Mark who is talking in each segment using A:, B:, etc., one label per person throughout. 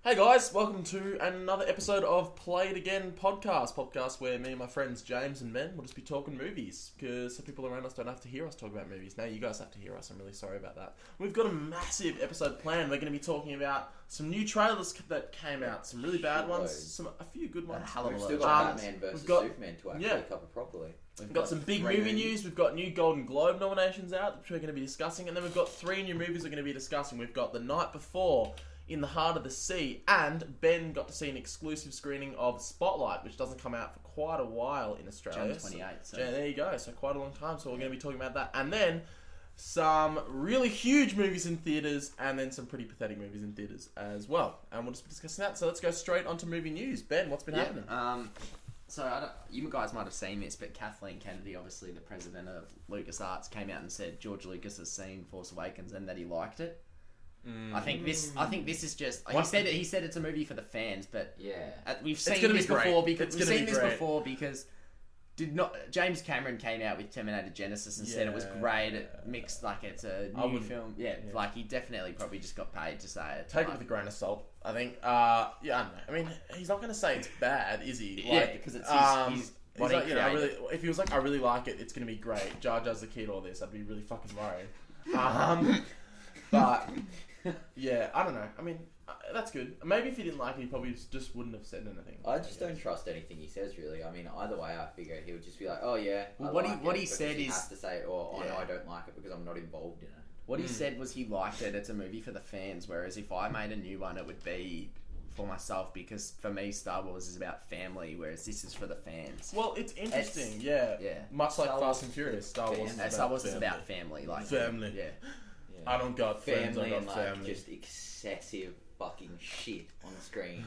A: Hey guys, welcome to another episode of Play It Again podcast where me and my friends James and Ben will just be talking movies because some people around us don't have to hear us talk about movies. Now you guys have to hear us. I'm really sorry about that. We've got a massive episode planned. We're going to be talking about some new trailers that came out, some really bad ones, a few good ones.
B: We've still got Batman versus Superman to actually cover properly.
A: We've got some big movie news. We've got new Golden Globe nominations out, which we're going to be discussing, and then we've got 3 new movies we're going to be discussing. We've got The Night Before, In the Heart of the Sea, and Ben got to see an exclusive screening of Spotlight, which doesn't come out for quite a while in Australia.
B: June 28th. So.
A: There you go. So quite a long time. So we're going to be talking about that. And then some really huge movies in theatres, and then some pretty pathetic movies in theatres as well. And we'll just be discussing that. So let's go straight onto movie news. Ben, what's been happening?
B: So you guys might have seen this, but Kathleen Kennedy, obviously the president of LucasArts, came out and said George Lucas has seen Force Awakens and that he liked it. I think this is just. He said it's a movie for the fans, but we've seen this before because James Cameron came out with Terminator Genesis and said it was great. It mixed like it's a new film. Like he definitely probably just got paid to say it.
A: Take it with a grain of salt, I think. I don't know. I mean, he's not going to say it's bad, is he?
B: Because it's his.
A: If he was like, I really like it, it's going to be great. Jar Jar's the key to all this. I'd be really fucking worried. But yeah, I don't know. I mean, that's good. Maybe if he didn't like it, he probably just wouldn't have said anything.
C: I just don't trust anything he says, really. I mean, either way, I figure he would just be like, "Oh yeah."
B: Well, what he said is,
C: has to say, "Oh, no, I don't like it because I'm not involved in it."
B: What he said was he liked it. It's a movie for the fans. Whereas if I made a new one, it would be for myself because for me, Star Wars is about family, whereas this is for the fans.
A: Well, it's interesting, yeah. Much like Fast and Furious, Star Wars
B: is about family, like
A: family.
B: Yeah.
A: I don't got friends, I got
C: and
A: family.
C: Just excessive fucking shit on screen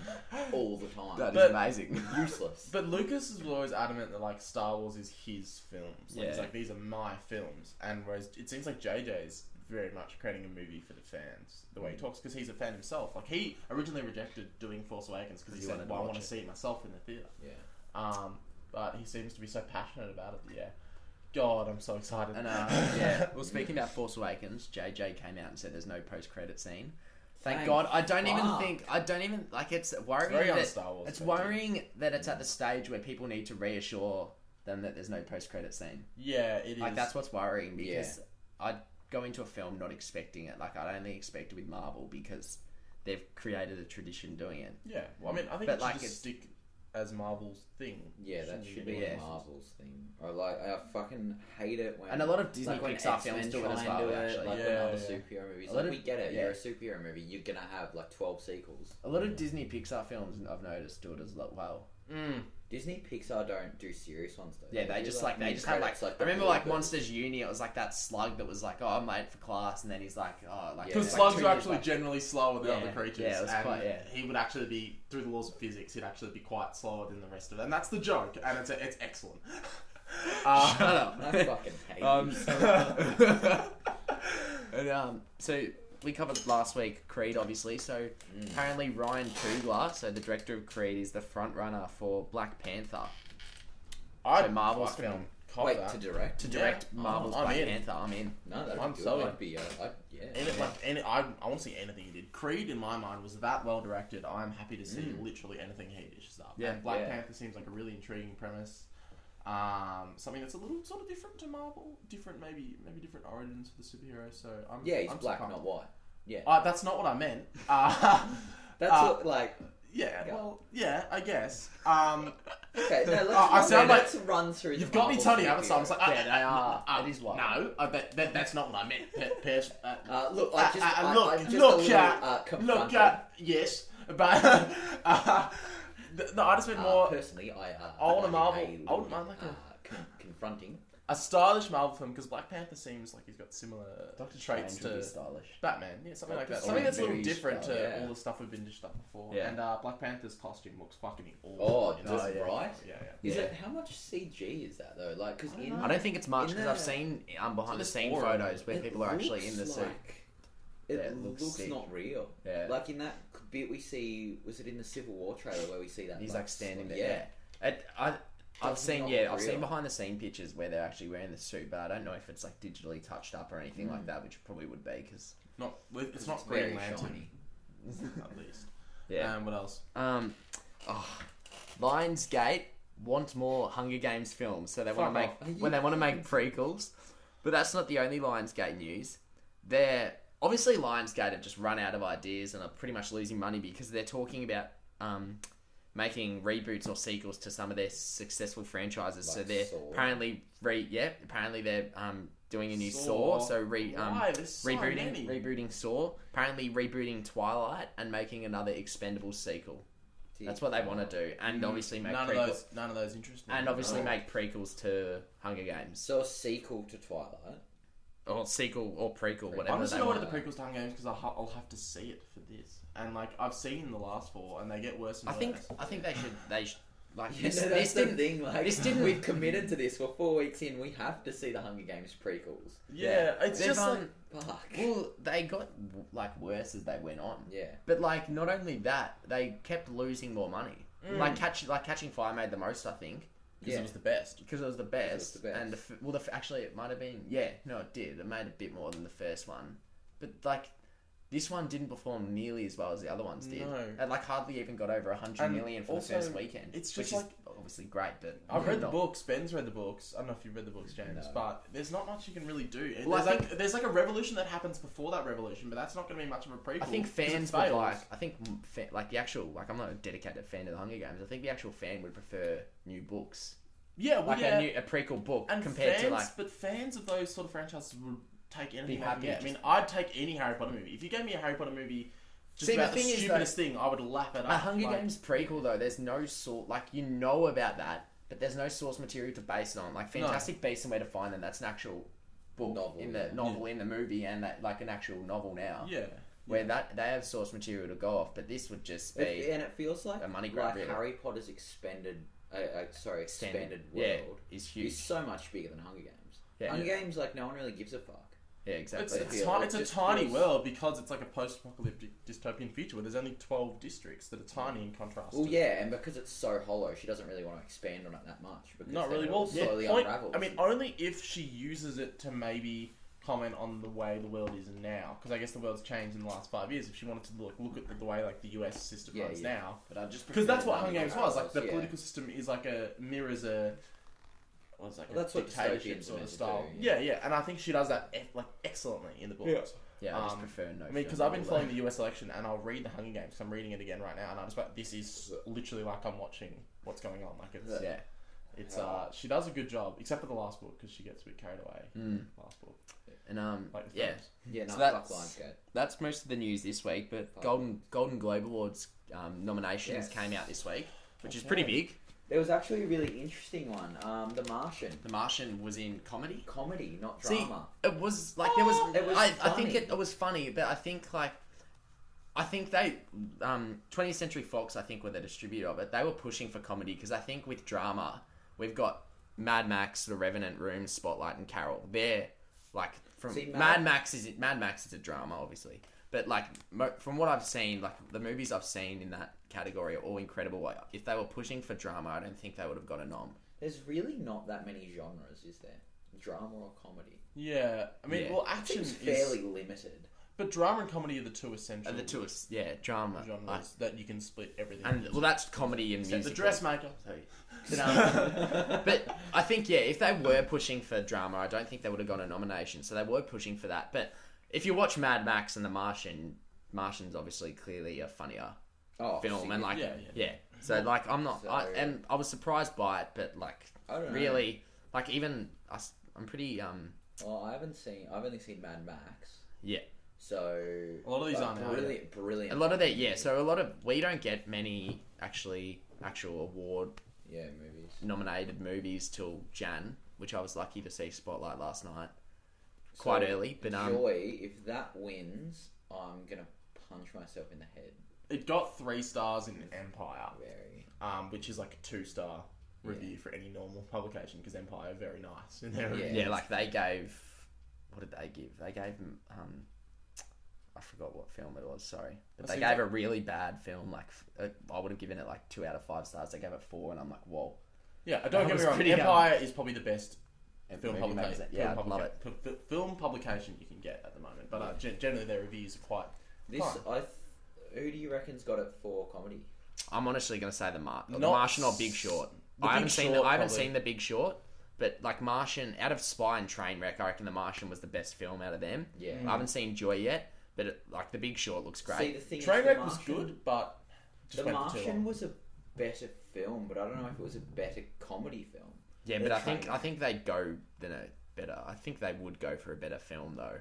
C: all the time.
B: That is amazing.
C: Useless.
A: But Lucas is always adamant that like Star Wars is his films. Like,
B: Yeah.
A: He's like, these are my films. And whereas it seems like JJ's very much creating a movie for the fans, the way he talks, because he's a fan himself. Like he originally rejected doing Force Awakens because he said, well, I want to see it myself in the theatre.
C: Yeah.
A: But he seems to be so passionate about it. Yeah. God, I'm so excited.
B: And well, speaking about Force Awakens, JJ came out and said there's no post-credit scene. Thank God. I don't even like. It's worrying.
A: Very
B: that
A: Star Wars.
B: It's worrying that it's at the stage where people need to reassure them that there's no post-credit scene.
A: Yeah, it is.
B: Like that's what's worrying because I'd go into a film not expecting it. Like I'd only expect it with Marvel because they've created a tradition doing it.
A: Yeah. Well, I mean, I think it should just stick as Marvel's thing.
C: Yeah, that should be Marvel's thing. I fucking hate it when...
B: And a lot of Disney
C: when
B: Pixar films do it as well, actually.
C: Like when other superhero movies... we get it. You're a superhero movie. You're going to have like 12 sequels.
B: A lot of Disney Pixar films, I've noticed, do it as well.
C: Disney Pixar don't do serious ones though.
B: Yeah, they just have like I remember like Monsters Uni. It was like that slug that was like, "Oh, I'm late for class," and then he's like, "Oh, like."
A: Because slugs are actually generally slower than other creatures.
B: Yeah, it was quite.
A: He would actually be through the laws of physics. He'd actually be quite slower than the rest of it, and that's the joke. And it's excellent.
B: Shut up!
C: I fucking hate
B: and so. We covered last week Creed, obviously. So apparently Ryan Coogler, so the director of Creed, is the front runner for Black Panther. So Marvel's film.
C: To direct
B: Marvel's Black Panther. I'm in.
C: No, that'd
A: I'm
C: be good.
A: so
C: I'd be
A: I want to see anything he did. Creed, in my mind, was that well directed. I'm happy to see literally anything he dishes up.
B: Yeah,
A: and Black Panther seems like a really intriguing premise. Something that's a little sort of different to Marvel, maybe different origins for the superhero. So
C: he's
A: I'm
C: black,
A: so
C: not white. Yeah,
A: that's not what I meant.
C: That's what, like.
A: Yeah, well, yeah, I guess.
C: Okay, no, let's run through.
A: You've got me, Tony Abbott. So I was like,
B: they are. It is white.
A: No, that's not what I meant. Look at yes, but no, I just meant more.
C: Personally, I
A: want a Marvel. I wouldn't mind like
C: confronting.
A: A stylish Marvel film, because Black Panther seems like he's got similar traits to
B: stylish.
A: Batman. Yeah, something like that. Something that's a little different to all the stuff we've been dished up before. Yeah. And Black Panther's costume looks fucking awesome.
C: Right?
A: Yeah.
C: Is it, how much CG is that though? Like, because
B: I don't think it's much because I've seen behind the scene photos where people are actually in the suit.
C: It looks not real.
B: Yeah.
C: Like in that bit we see, was it in the Civil War trailer where we see that?
B: He's like standing there. Yeah. I've seen behind the scene pictures where they're actually wearing the suit, but I don't know if it's like digitally touched up or anything like that, which probably would be because
A: it's not
C: very
A: Green Lantern,
C: shiny.
A: at least.
B: Yeah.
A: What else?
B: Lionsgate want more Hunger Games films, so they want to
A: Fuck
B: make they want to make prequels. But that's not the only Lionsgate news. They're obviously Lionsgate have just run out of ideas and are pretty much losing money because they're talking about making reboots or sequels to some of their successful franchises.
C: Like
B: so they're
C: Saw.
B: apparently they're doing a new
A: Saw.
B: So
A: Why? There's so many.
B: rebooting Saw. Apparently rebooting Twilight and making another Expendables sequel. That's what they want to do, and obviously make
A: none
B: prequels.
A: of those interesting.
B: And obviously make prequels to Hunger Games.
C: So a sequel to Twilight.
B: Or sequel or prequel, whatever.
A: I'm just
B: they
A: gonna order
B: want.
A: the prequels to Hunger Games because I'll have to see it for this. And like I've seen the last 4, and they get worse and worse.
B: I think they should like
C: Yeah,
B: this.
C: no,
B: This
C: that's the
B: didn't.
C: thing. Like,
B: this didn't-
C: we've committed to this. We're 4 weeks in. We have to see the Hunger Games prequels.
A: Yeah, it's
B: They've,
A: just like
C: Fuck.
B: Well, they got like worse as they went on.
C: Yeah.
B: But like, not only that, they kept losing more money. Like Catching Fire made the most, I think,
A: because it was the best.
B: because it was the best.
C: the best.
B: And actually, it might have been. Yeah, no, it did. It made a bit more than the first one, but like. This one didn't perform nearly as well as the other ones did.
A: No.
B: And like hardly even got over 100
A: And
B: million for
A: also,
B: the first weekend.
A: it's just
B: which
A: like-
B: is obviously great, but
A: I've read the
B: not-
A: books. Ben's read the books. I don't know if you've read the books, James,
C: No.
A: but there's not much you can really do.
B: Well,
A: There's like a revolution that happens before that revolution, but that's not going to be much of a prequel.
B: I think
A: 'cause it
B: fans would
A: fails.
B: like. I think like the actual like I'm not a dedicated fan of the Hunger Games. I think the actual fan would prefer new books,
A: Yeah, well,
B: like
A: yeah.
B: a prequel book
A: And
B: compared
A: fans,
B: to like.
A: but fans of those sort of franchises would take anything
B: Be
A: they can
B: happy
A: get. I
B: just-
A: mean, I'd take any Harry Potter movie. If you gave me a Harry Potter movie just
B: See, the
A: about the
B: thing is,
A: stupidest thing, I would lap it up.
B: A Hunger
A: like,
B: Games prequel though, there's no sort like you know about that, but there's no source material to base it on. Like Fantastic Beasts and Where to Find Them, that's an actual book
C: Novel,
B: in the novel in the movie, and that, like an actual novel now.
A: Yeah.
B: Where that they have source material to go off, but this would just be
C: And it feels like
B: a money grab.
C: like
B: Really.
C: Harry Potter's expanded
B: Extended.
C: world
B: Yeah, is
C: is
B: huge.
C: so much bigger than Hunger Games.
B: Yeah.
C: Hunger Games, like, no one really gives a fuck.
B: Yeah, exactly.
A: It's
C: feel-
A: a
C: just
A: tiny
C: feels-
A: world because it's like a post-apocalyptic dystopian future where there's only 12 districts that are tiny in contrast.
C: Well,
A: to
C: yeah, and because it's so hollow, she doesn't really want to expand on it that much. Because
A: Not
C: then
A: really.
C: it
A: Well,
C: all slowly
A: point,
C: unravels.
A: I mean, only if she uses it to maybe comment on the way the world is now, because I guess the world's changed in the last 5 years. If she wanted to look at the way like the US system runs now,
B: But I just
A: because that's what Hunger
C: Hunger
A: Games was. Like
C: Games,
A: the
C: yeah.
A: political system is like mirrors a. What's like
C: Well,
A: a
C: that's what
A: dictatorship
C: dystopians
A: sort
C: are
A: of
C: meant to
A: style.
C: do,
A: Yeah, and I think she does that like excellently in the books.
B: Yeah, I just
A: Um,
B: prefer no.
A: I mean, because
B: film
A: I've been
B: all
A: following
B: that.
A: the US election, and I'll read the Hunger Games. 'Cause I'm reading it again right now, and I'm just like, this is literally like I'm watching what's going on. Like it's,
B: Yeah.
A: it's she does a good job, except for the last book because she gets a bit carried away. Last book,
B: And
A: like the
B: yeah,
A: films.
C: Yeah, no,
B: So
C: fuck
B: that's-
C: Lionsgate.
B: that's most of the news this week. But
C: Fuck.
B: Golden Globe Awards nominations
C: Yes.
B: came out this week, which is
A: Okay.
B: pretty big.
C: There was actually a really interesting one. The Martian.
B: The Martian was in comedy.
C: Comedy, not
B: See,
C: drama.
B: it was like there was.
C: It was
B: I think
C: funny.
B: it was funny, but I think they 20th Century Fox, I think, were the distributor of it. They were pushing for comedy because I think with drama we've got Mad Max, The Revenant, Room, Spotlight, and Carol. They're like from
C: See,
B: Mad Max is a drama, obviously, but like from what I've seen, like the movies I've seen in that category are all incredible. Like, if they were pushing for drama, I don't think they would have got a nom.
C: There's really not that many genres, is there? Drama or comedy?
A: Yeah, I mean,
B: Yeah.
A: well, action
C: Seems
A: is
C: fairly limited.
A: but drama and comedy are the two essential
B: The two, drama,
A: genres that you can split everything.
B: and well, that's comedy and
A: Except
B: music.
A: the dressmaker.
B: But I think if they were pushing for drama, I don't think they would have got a nomination. So they were pushing for that. But if you watch Mad Max and The Martian, Martian's obviously clearly a funnier film, and like
A: Yeah.
B: So like I'm not,
C: So-
B: I was surprised by it, but like
C: I don't know.
B: really, like even I'm pretty
C: Well, I've only seen Mad Max.
B: yeah.
C: So
A: A lot of these aren't out
C: brilliant.
B: A lot of we don't get many actual award
C: movies.
B: nominated movies till Jan, which I was lucky to see Spotlight last night. Quite
C: So,
B: early, but
C: Joy, if that wins, I'm gonna punch myself in the head.
A: It got 3 stars in Empire,
C: Very.
A: which is like a 2-star review for any normal publication because Empire are very nice in their
C: Yeah.
A: reviews.
B: yeah, like they gave. What did they give? They gave I forgot what film it was. Sorry, but they gave a really bad film. Like I would have given it like 2 out of 5 stars. They gave it 4, and I'm like, whoa.
A: Yeah, don't
B: That
A: get me
B: was
A: wrong.
B: pretty
A: Empire is probably the best film
B: Movie
A: publication.
B: magazine. Yeah, I'd love it.
A: Film publication you can get at the moment, but generally their reviews are quite.
C: This Who do you reckon's got it for comedy?
B: I'm honestly going to say the
A: Not
B: Martian or Big Short.
A: The
B: I haven't
A: Big
B: seen.
A: Short,
B: I haven't
A: probably.
B: seen the Big Short, but like Martian, out of Spy and Trainwreck, I reckon the Martian was the best film out of them.
C: Yeah.
B: I haven't seen Joy yet, but like the Big Short looks great.
C: See, the thing is,
A: Trainwreck
C: The
A: was
C: Martian-
A: good, but just
C: The
A: went for too
C: Martian
A: long.
C: was a better film, but I don't know if it was a better comedy film.
B: Yeah,
C: The
B: but I
C: Trainwreck.
B: think they'd go better. I think they would go for a better film though.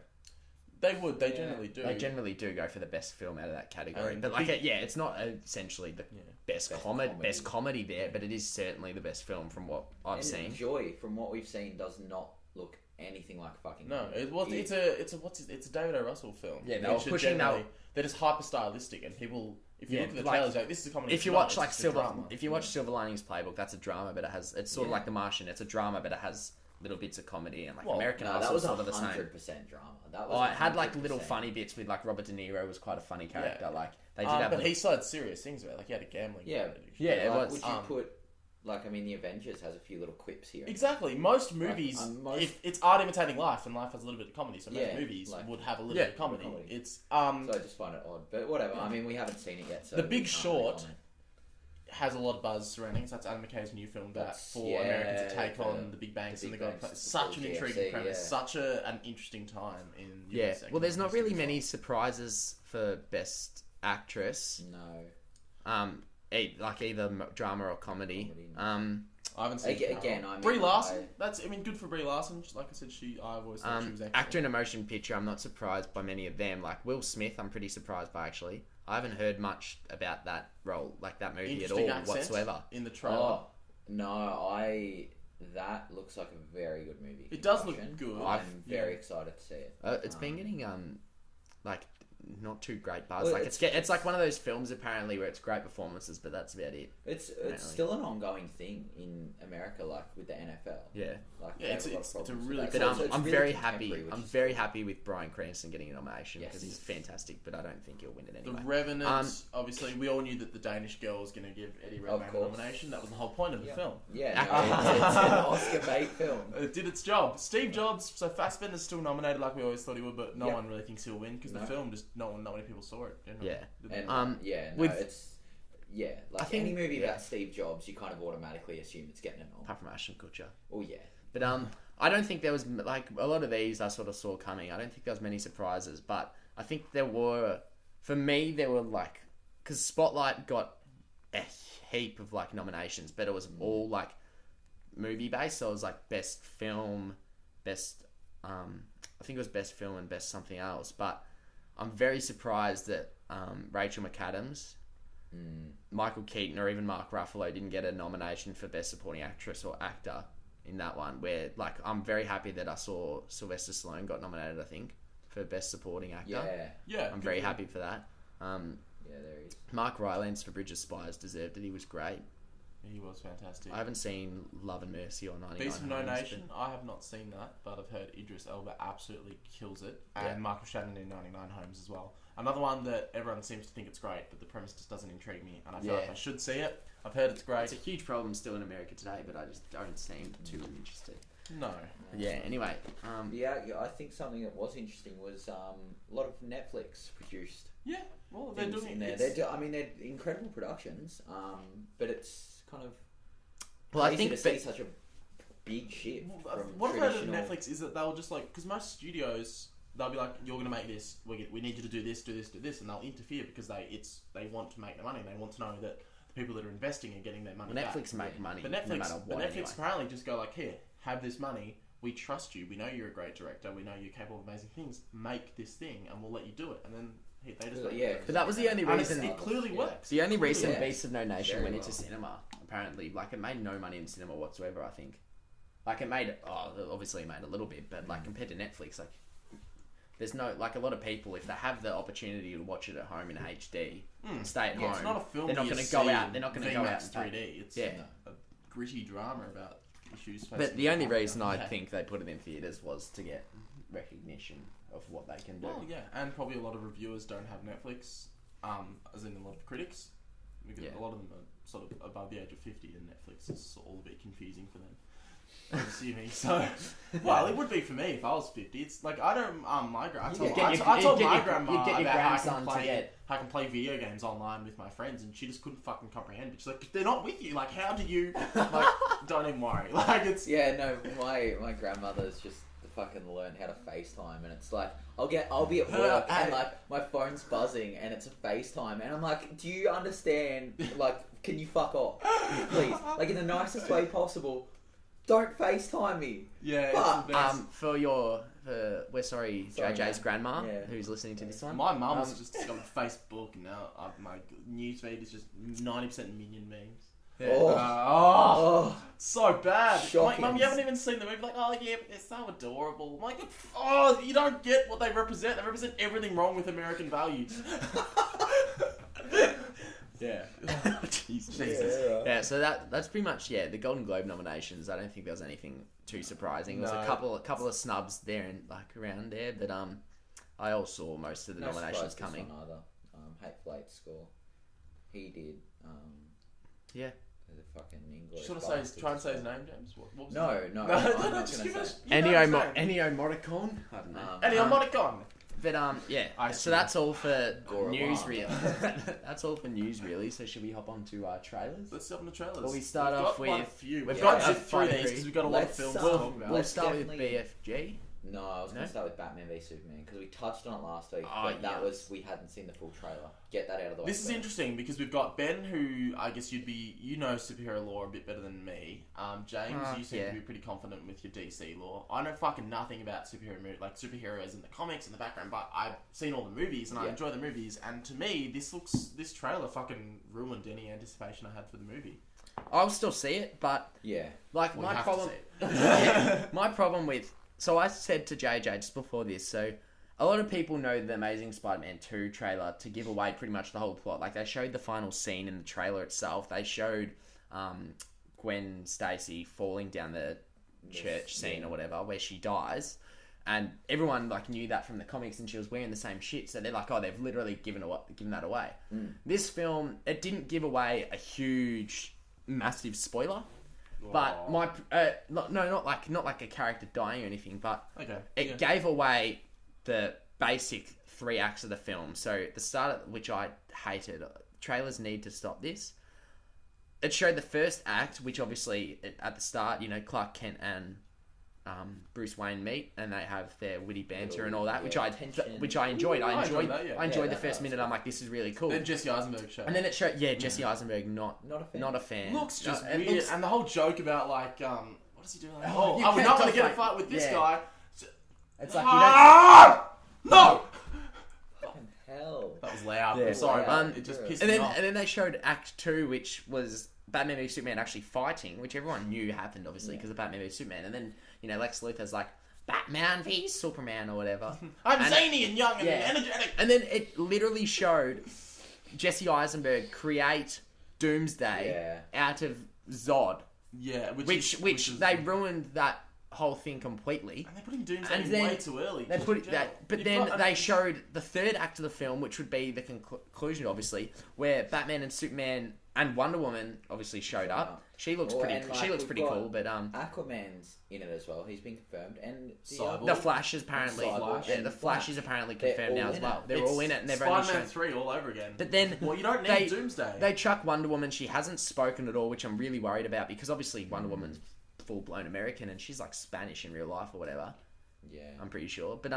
A: They would. They generally do.
B: They generally do go for the best film out of that category.
A: And
B: But like,
A: big-
B: it's not essentially the best comedy there, but it is certainly the best film from what I've
C: And
B: seen.
C: Joy, from what we've seen, does not look anything like fucking.
A: No,
C: comedy.
A: it was. It's a David O. Russell film.
B: Yeah, they were
A: which are
B: pushing
A: generally-
B: that-
A: They're just hyper stylistic, and people. If you
B: Yeah,
A: look at the
B: like,
A: trailers, like this is a comedy.
B: If you
A: No,
B: watch
A: it's
B: like
A: just a
B: Silver,
A: drama.
B: if you watch Silver Linings Playbook, that's a drama, but it's sort of
C: Yeah.
B: like The Martian. It's a drama, but it has little bits of comedy and like
A: Well,
B: American
C: No,
B: Hustle
C: that was
B: sort of the same.
C: 100% drama. That
B: Oh,
C: was.
B: it had like little
C: 100%.
B: funny bits with like Robert De Niro was quite a funny character.
A: Yeah.
B: Like they did have.
A: But
B: little-
A: he still had serious things about it. Like he had a gambling.
C: Yeah.
A: addiction.
B: Yeah, it
C: Like,
B: was.
C: Would you put, like, I mean, The Avengers has a few little quips here.
A: Exactly. Most movies, if it's art imitating life, and life has a little bit of comedy, so most
C: Yeah,
A: movies
C: like-
A: would have a little
B: Yeah.
A: bit of comedy.
C: Comedy.
A: It's
C: So I just find it odd, but whatever. I mean, we haven't seen it yet, so
A: The
C: we
A: Big
C: can't really
A: Short
C: comment.
A: has a lot of buzz surrounding. So that's Adam McKay's new film about
C: That's-
A: for
C: yeah,
A: Americans to take
C: the-
A: on the big banks
C: the
A: and the
C: big
A: God.
C: banks,
A: Such an
C: the
A: intriguing
C: GFC,
A: premise.
C: yeah.
A: Such an interesting time in.
B: yeah.
A: US
B: Well, there's not
A: economic
B: really
A: history.
B: many surprises for best actress.
C: No.
B: Like either drama or comedy.
A: I haven't seen
C: Again, I mean,
A: Brie Larson. Good for Brie Larson. Like I said, I've always thought she was excellent.
B: Actor in a motion picture, I'm not surprised by many of them. Like Will Smith, I'm pretty surprised by actually. I haven't heard much about that role, like that movie at all
A: Interesting accent
B: whatsoever.
A: in the trailer.
C: Oh, no, that looks like a very good movie.
A: It does look
C: Concussion.
A: good.
C: I'm very
A: Yeah.
C: excited to see it.
B: It's been getting like not too great buzz.
C: Well,
B: like it's like one of those films apparently where it's great performances, but that's about it.
C: It's
B: Apparently.
C: still an ongoing thing in America, like with the NFL.
B: Yeah.
C: Like
A: Yeah,
C: they
A: it's
C: have a lot
A: a
C: of problems
A: really
C: with
B: But
C: that. So it's
B: I'm
C: really
B: very happy.
C: contemporary, which
B: I'm
C: is
B: very
C: cool.
B: happy with Bryan Cranston getting a nomination
C: Yes.
B: because he's fantastic. But I don't think he'll win it
A: The
B: anyway.
A: Revenant, obviously, we all knew that the Danish girl was going to give Eddie Redmayne a
C: course.
A: nomination. That was the whole point of the film.
C: Yeah, no, it's an Oscar bait film.
A: It did its job. Steve Jobs, so Fassbender's still nominated like we always thought he would, but no
C: Yeah.
A: one really thinks he'll win because the
C: No.
A: film just not many people saw it. Generally.
B: Yeah.
C: And
B: with-
C: it's like
B: I think-
C: any movie
B: yeah.
C: about Steve Jobs, you kind of automatically assume it's getting it on.
B: Apart from Ashton Kutcher.
C: Oh yeah,
B: But I don't think there was like a lot of these I sort of saw coming. I don't think there was many surprises, but I think there were. For me, there were like because Spotlight got a heap of like nominations, but it was all like movie based. So it was like best film, best. I think it was best film and best something else. But I'm very surprised that Rachel McAdams, Michael Keaton, or even Mark Ruffalo didn't get a nomination for best supporting actress or actor in that one. Where like I'm very happy that I saw Sylvester Stallone got nominated. I think for best supporting actor.
A: Yeah,
B: I'm
A: good
B: very
A: for him.
B: happy for that.
C: yeah, there he is.
B: Mark Rylance for Bridge of Spies deserved it. He was great.
A: He was fantastic.
B: I haven't seen Love and Mercy or 99
A: Beast of No
B: Homes,
A: Nation, I have not seen that, but I've heard Idris Elba absolutely kills it, and
B: Yeah.
A: Michael Shannon in 99 Homes as well. Another one that everyone seems to think it's great, but the premise just doesn't intrigue me, and I feel like
B: Yeah.
A: I should see it. I've heard it's great.
B: It's a huge problem still in America today, but I just don't seem too interested.
A: No.
B: Yeah. Anyway,
C: Yeah, I think something that was interesting was a lot of Netflix produced
A: Yeah, well, they're
C: things
A: doing
C: in there.
A: it.
C: They're incredible productions, but it's kind of
B: well, I
C: crazy
B: think
C: to see such a big shift from
A: What I've heard of
C: traditional.
A: Netflix is that they'll just like, because most studios, they'll be like, you're going to make this, we need you to do this, and they'll interfere because they want to make the money, and they want to know that the people that are investing are getting their money back.
B: Netflix make money
A: But
B: no
A: Netflix,
B: matter what. Anyway.
A: apparently just go like, here, have this money. We trust you. We know you're a great director. We know you're capable of amazing things. Make this thing, and we'll let you do it. And then they just make it.
B: But that was the only
A: And
B: reason.
A: it clearly works.
B: The only reason
C: Yeah.
B: Beast of No Nation
C: Very
B: went
C: well.
B: into cinema, apparently, like it made no money in cinema whatsoever. I think, like it made, obviously it made a little bit, but like compared to Netflix, like there's no like a lot of people if they have the opportunity to watch it at home in HD, and stay at home.
A: It's not a film.
B: They're not
A: going
B: going
A: to
B: go out. They're not going to go out.
A: VMAX
B: And
A: 3D. It's
B: Yeah.
A: a gritty drama about issues.
B: But
A: facing
B: the only
A: humanity.
B: reason I
A: Yeah.
B: think they put it in theaters was to get recognition of what they can do.
A: Well, yeah, and probably a lot of reviewers don't have Netflix, as in a lot of critics. Because
B: Yeah.
A: a lot of them are sort of above the age of 50, and Netflix is all a bit confusing for them. I'm assuming so. Well, it would be for me if I was 50. It's like I don't. My I told my grandma
B: get your
A: about
B: grandson to
A: I can play video games online with my friends, and she just couldn't fucking comprehend it. She's like, they're not with you. Like, how do you? Like, don't even worry. Like, it's
C: My grandmother's just fucking learned how to FaceTime, and it's like I'll be at work and like my phone's buzzing and it's a FaceTime, and I'm like, do you understand? Like, can you fuck off, please? Like in the nicest way possible. Don't FaceTime me.
A: Yeah.
B: We're sorry, JJ's grandma, who's listening to this one.
A: My mum's just got a Facebook now. My newsfeed is just 90% Minion memes. Yeah. So bad. Like, Mum, you haven't even seen the movie. Like, oh yeah, but they're so adorable. I'm like, you don't get what they represent. They represent everything wrong with American values. Yeah. Jesus.
B: Yeah, so that's pretty much the Golden Globe nominations. I don't think there was anything too surprising. There was a couple of snubs there and like around there, but I all saw most of the nominations coming.
C: Either. Hateful Eight score. He did.
B: Yeah.
C: The fucking English.
A: Try and say his name, James. What was
C: no,
A: his name?
C: I'm not going to say.
B: Ennio Morricone. I don't know.
A: Ennio Morricone.
B: But so that's all for news, really. That's all for news, really. So should we hop on to trailers?
A: Let's hop on the trailers.
B: Well, we start off with.
A: We've got to zip through these because we've got a lot of films to talk about.
B: We'll start with BFG.
C: No, I was going to start with Batman v Superman because we touched on it last week, we hadn't seen the full trailer. Get that out of the way.
A: This is interesting because we've got Ben, who I guess you know superhero lore a bit better than me. James, you seem to be pretty confident with your DC lore. I know fucking nothing about superheroes in the comics in the background, but I've seen all the movies and I enjoy the movies. And to me, this trailer fucking ruined any anticipation I had for the movie.
B: I'll still see it, but my problem with. So I said to JJ just before this, so a lot of people know the Amazing Spider-Man 2 trailer to give away pretty much the whole plot. Like, they showed the final scene in the trailer itself. They showed Gwen Stacy falling down the church scene or whatever, where she dies. And everyone, like, knew that from the comics, and she was wearing the same shit. So they're like, oh, they've literally given that away. This film, it didn't give away a huge, massive spoiler. But not like a character dying or anything, but it gave away the basic 3 acts of the film. So the start, which I hated, trailers need to stop this. It showed the first act, which obviously at the start, Clark Kent and Bruce Wayne meet, and they have their witty banter and all that, which I enjoyed. I enjoyed the first minute. I'm like, this is really cool.
A: Then Jesse Eisenberg showed.
B: And then it showed, Jesse Eisenberg not a fan.
A: Looks just weird, and the whole joke about like, what does he do? Like, I would not want to get a fight with this guy.
B: It's like no.
C: Fucking hell.
A: That was loud. I'm sorry, man. It just pissed me off.
B: And then they showed Act 2, which was Batman v Superman actually fighting, which everyone knew happened, obviously, because of Batman v Superman. And then, Lex Luthor's like, Batman v Superman or whatever.
A: I'm zany and young and energetic.
B: And then it literally showed Jesse Eisenberg create Doomsday out of Zod.
A: Yeah,
B: which they ruined that whole thing completely.
A: And they put in Doomsday way too early.
B: They put that, but then they showed the third act of the film, which would be the conclusion, obviously, where Batman and Superman and Wonder Woman obviously showed up. She looks pretty cool, but
C: Aquaman's in it as well. He's been confirmed, and
B: the Flash is apparently the Flash is apparently confirmed now as well. They're all in it, and they've only shown
A: 3 all over again.
B: But then,
A: you don't need Doomsday.
B: They chuck Wonder Woman. She hasn't spoken at all, which I'm really worried about because obviously Wonder Woman's full blown American and she's like Spanish in real life or whatever. Yeah, I'm pretty sure. But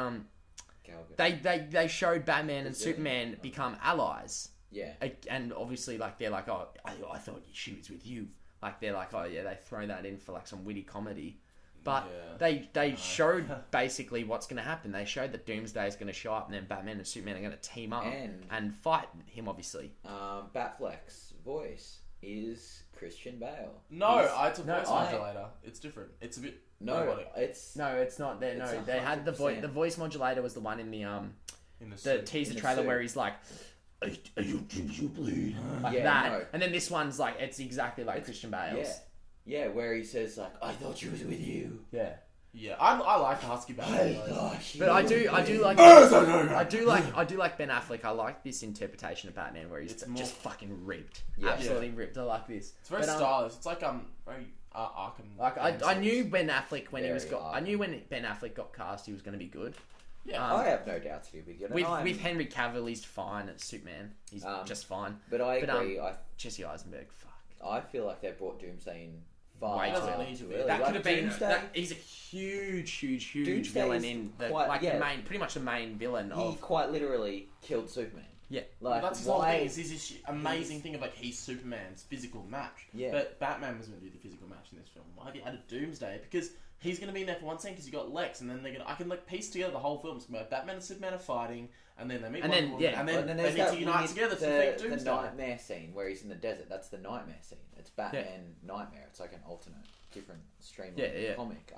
B: they showed Batman and Superman become allies. Yeah, and obviously like they're like, oh, I thought she was with you. Like they're like, oh yeah, they throw that in for like some witty comedy. But they showed basically what's going to happen. They showed that Doomsday is going to show up and then Batman and Superman are going to team up and fight him, obviously.
C: Batfleck's voice is Christian Bale.
A: It's a voice modulator. It's different. It's a bit robotic.
B: It's not there. No, they had the voice. The voice modulator was the one in the teaser trailer where he's like, "Are you bleed?" Like that. No. And then this one's like, it's exactly like Christian Bale's.
C: Yeah, where he says like, "I thought she was with you."
B: Yeah.
A: Yeah, I like the Husky Batman.
B: But I do like I do like Ben Affleck. I like this interpretation of Batman where he's just fucking ripped, absolutely ripped. I like this.
A: It's very stylish. It's like very Arkham.
B: Like I knew Ben Affleck when I knew when Ben Affleck got cast, he was going to be good.
C: Yeah, I have no doubts he'll be good.
B: With Henry Cavill, he's fine as Superman. He's just fine.
C: But I agree.
B: Jesse Eisenberg, fuck.
C: I feel like they brought Doomsday in
B: way too early. That could have been. He's a huge
C: Doomsday
B: villain in the main, pretty much the main villain.
C: He quite literally killed Superman.
B: Yeah,
A: like that's his whole thing. Is this amazing thing of like he's Superman's physical match. Yeah, but Batman was going to do the physical match in this film. Why have you added Doomsday? Because he's going to be in there for one scene because you got Lex, and then I can like piece together the whole film. It's about Batman and Superman are fighting, and then they meet, and then they need to unite together to defeat Doomsday.
C: The nightmare scene where he's in the desert. That's the nightmare scene. It's Batman Nightmare. It's like an alternate, different streamline comic.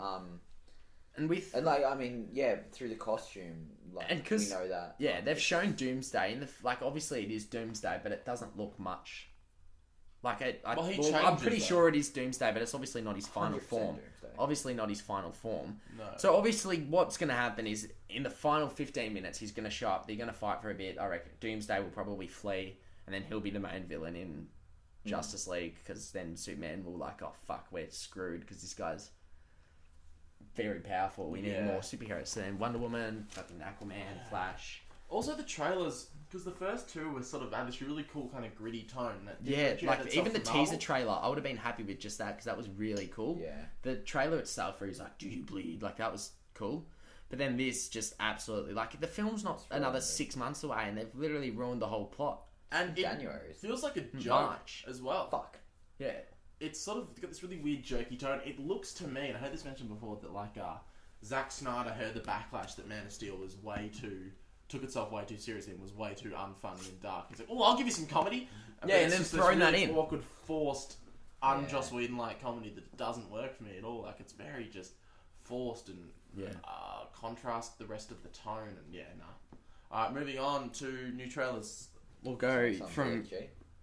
C: And like I mean, through the costume, like and we know that.
B: Yeah, they've shown Doomsday in the obviously it is Doomsday, but it doesn't look much. Like I'm pretty sure it is Doomsday, but it's obviously not his final form. Doomsday. Obviously not his final form.
A: No.
B: So obviously what's going to happen is in the final 15 minutes he's going to show up. They're going to fight for a bit. I reckon Doomsday will probably flee, and then he'll be the main villain in Justice League because then Superman will like, oh fuck, we're screwed because this guy's very powerful. We need more superheroes. So then Wonder Woman, fucking Aquaman, Flash.
A: Also the trailers, because the first two were sort of had this really cool kind of gritty tone.
B: Like even the teaser trailer, I would have been happy with just that because that was really cool.
C: Yeah.
B: The trailer itself, where he's like, "Do you bleed?" Like that was cool. But then this just absolutely like the film's not another 6 months away, and they've literally ruined the whole plot.
A: And
C: January
A: feels like a joke as well.
C: Fuck.
B: Yeah.
A: It's sort of got this really weird jerky tone. It looks to me, and I heard this mentioned before, that like Zack Snyder heard the backlash that Man of Steel was took itself way too seriously and was way too unfunny and dark. He's like, "Oh, I'll give you some comedy."
B: And then throwing that in.
A: Awkward, forced, Joss Whedon-like comedy that doesn't work for me at all. Like it's very just forced and contrast the rest of the tone. And Alright, moving on to new trailers.
B: We'll go from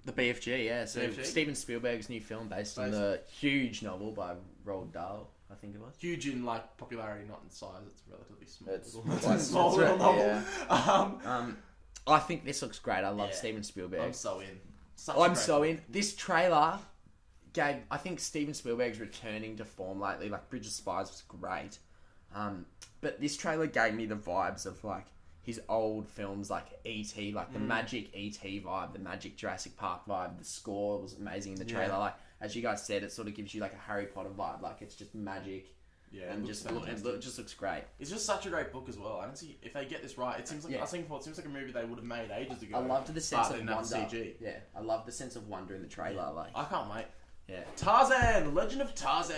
B: the BFG, So
A: BFG?
B: Steven Spielberg's new film based on the huge novel by Roald Dahl, I think it was.
A: Huge in like popularity, not in size. It's relatively small.
C: It's quite
A: small little novel.
C: Yeah.
B: I think this looks great. I love Steven Spielberg.
A: I'm so in.
B: I'm so in. This trailer gave. I think Steven Spielberg's returning to form lately. Like Bridge of Spies was great, but this trailer gave me the vibes of like his old films, like E.T., like the magic E.T. vibe, the magic Jurassic Park vibe. The score was amazing in the trailer. Yeah. Like as you guys said, it sort of gives you like a Harry Potter vibe. Like it's just magic.
A: Yeah,
B: and it just looks great.
A: It's just such a great book as well. I don't see if they get this right. It seems like I was thinking before. It seems like a movie they would have made ages ago.
B: I loved the sense of wonder.
A: CG.
B: Yeah, I love the sense of wonder in the trailer.
A: Yeah.
B: Like
A: I can't wait.
B: Yeah,
A: Tarzan, Legend of Tarzan,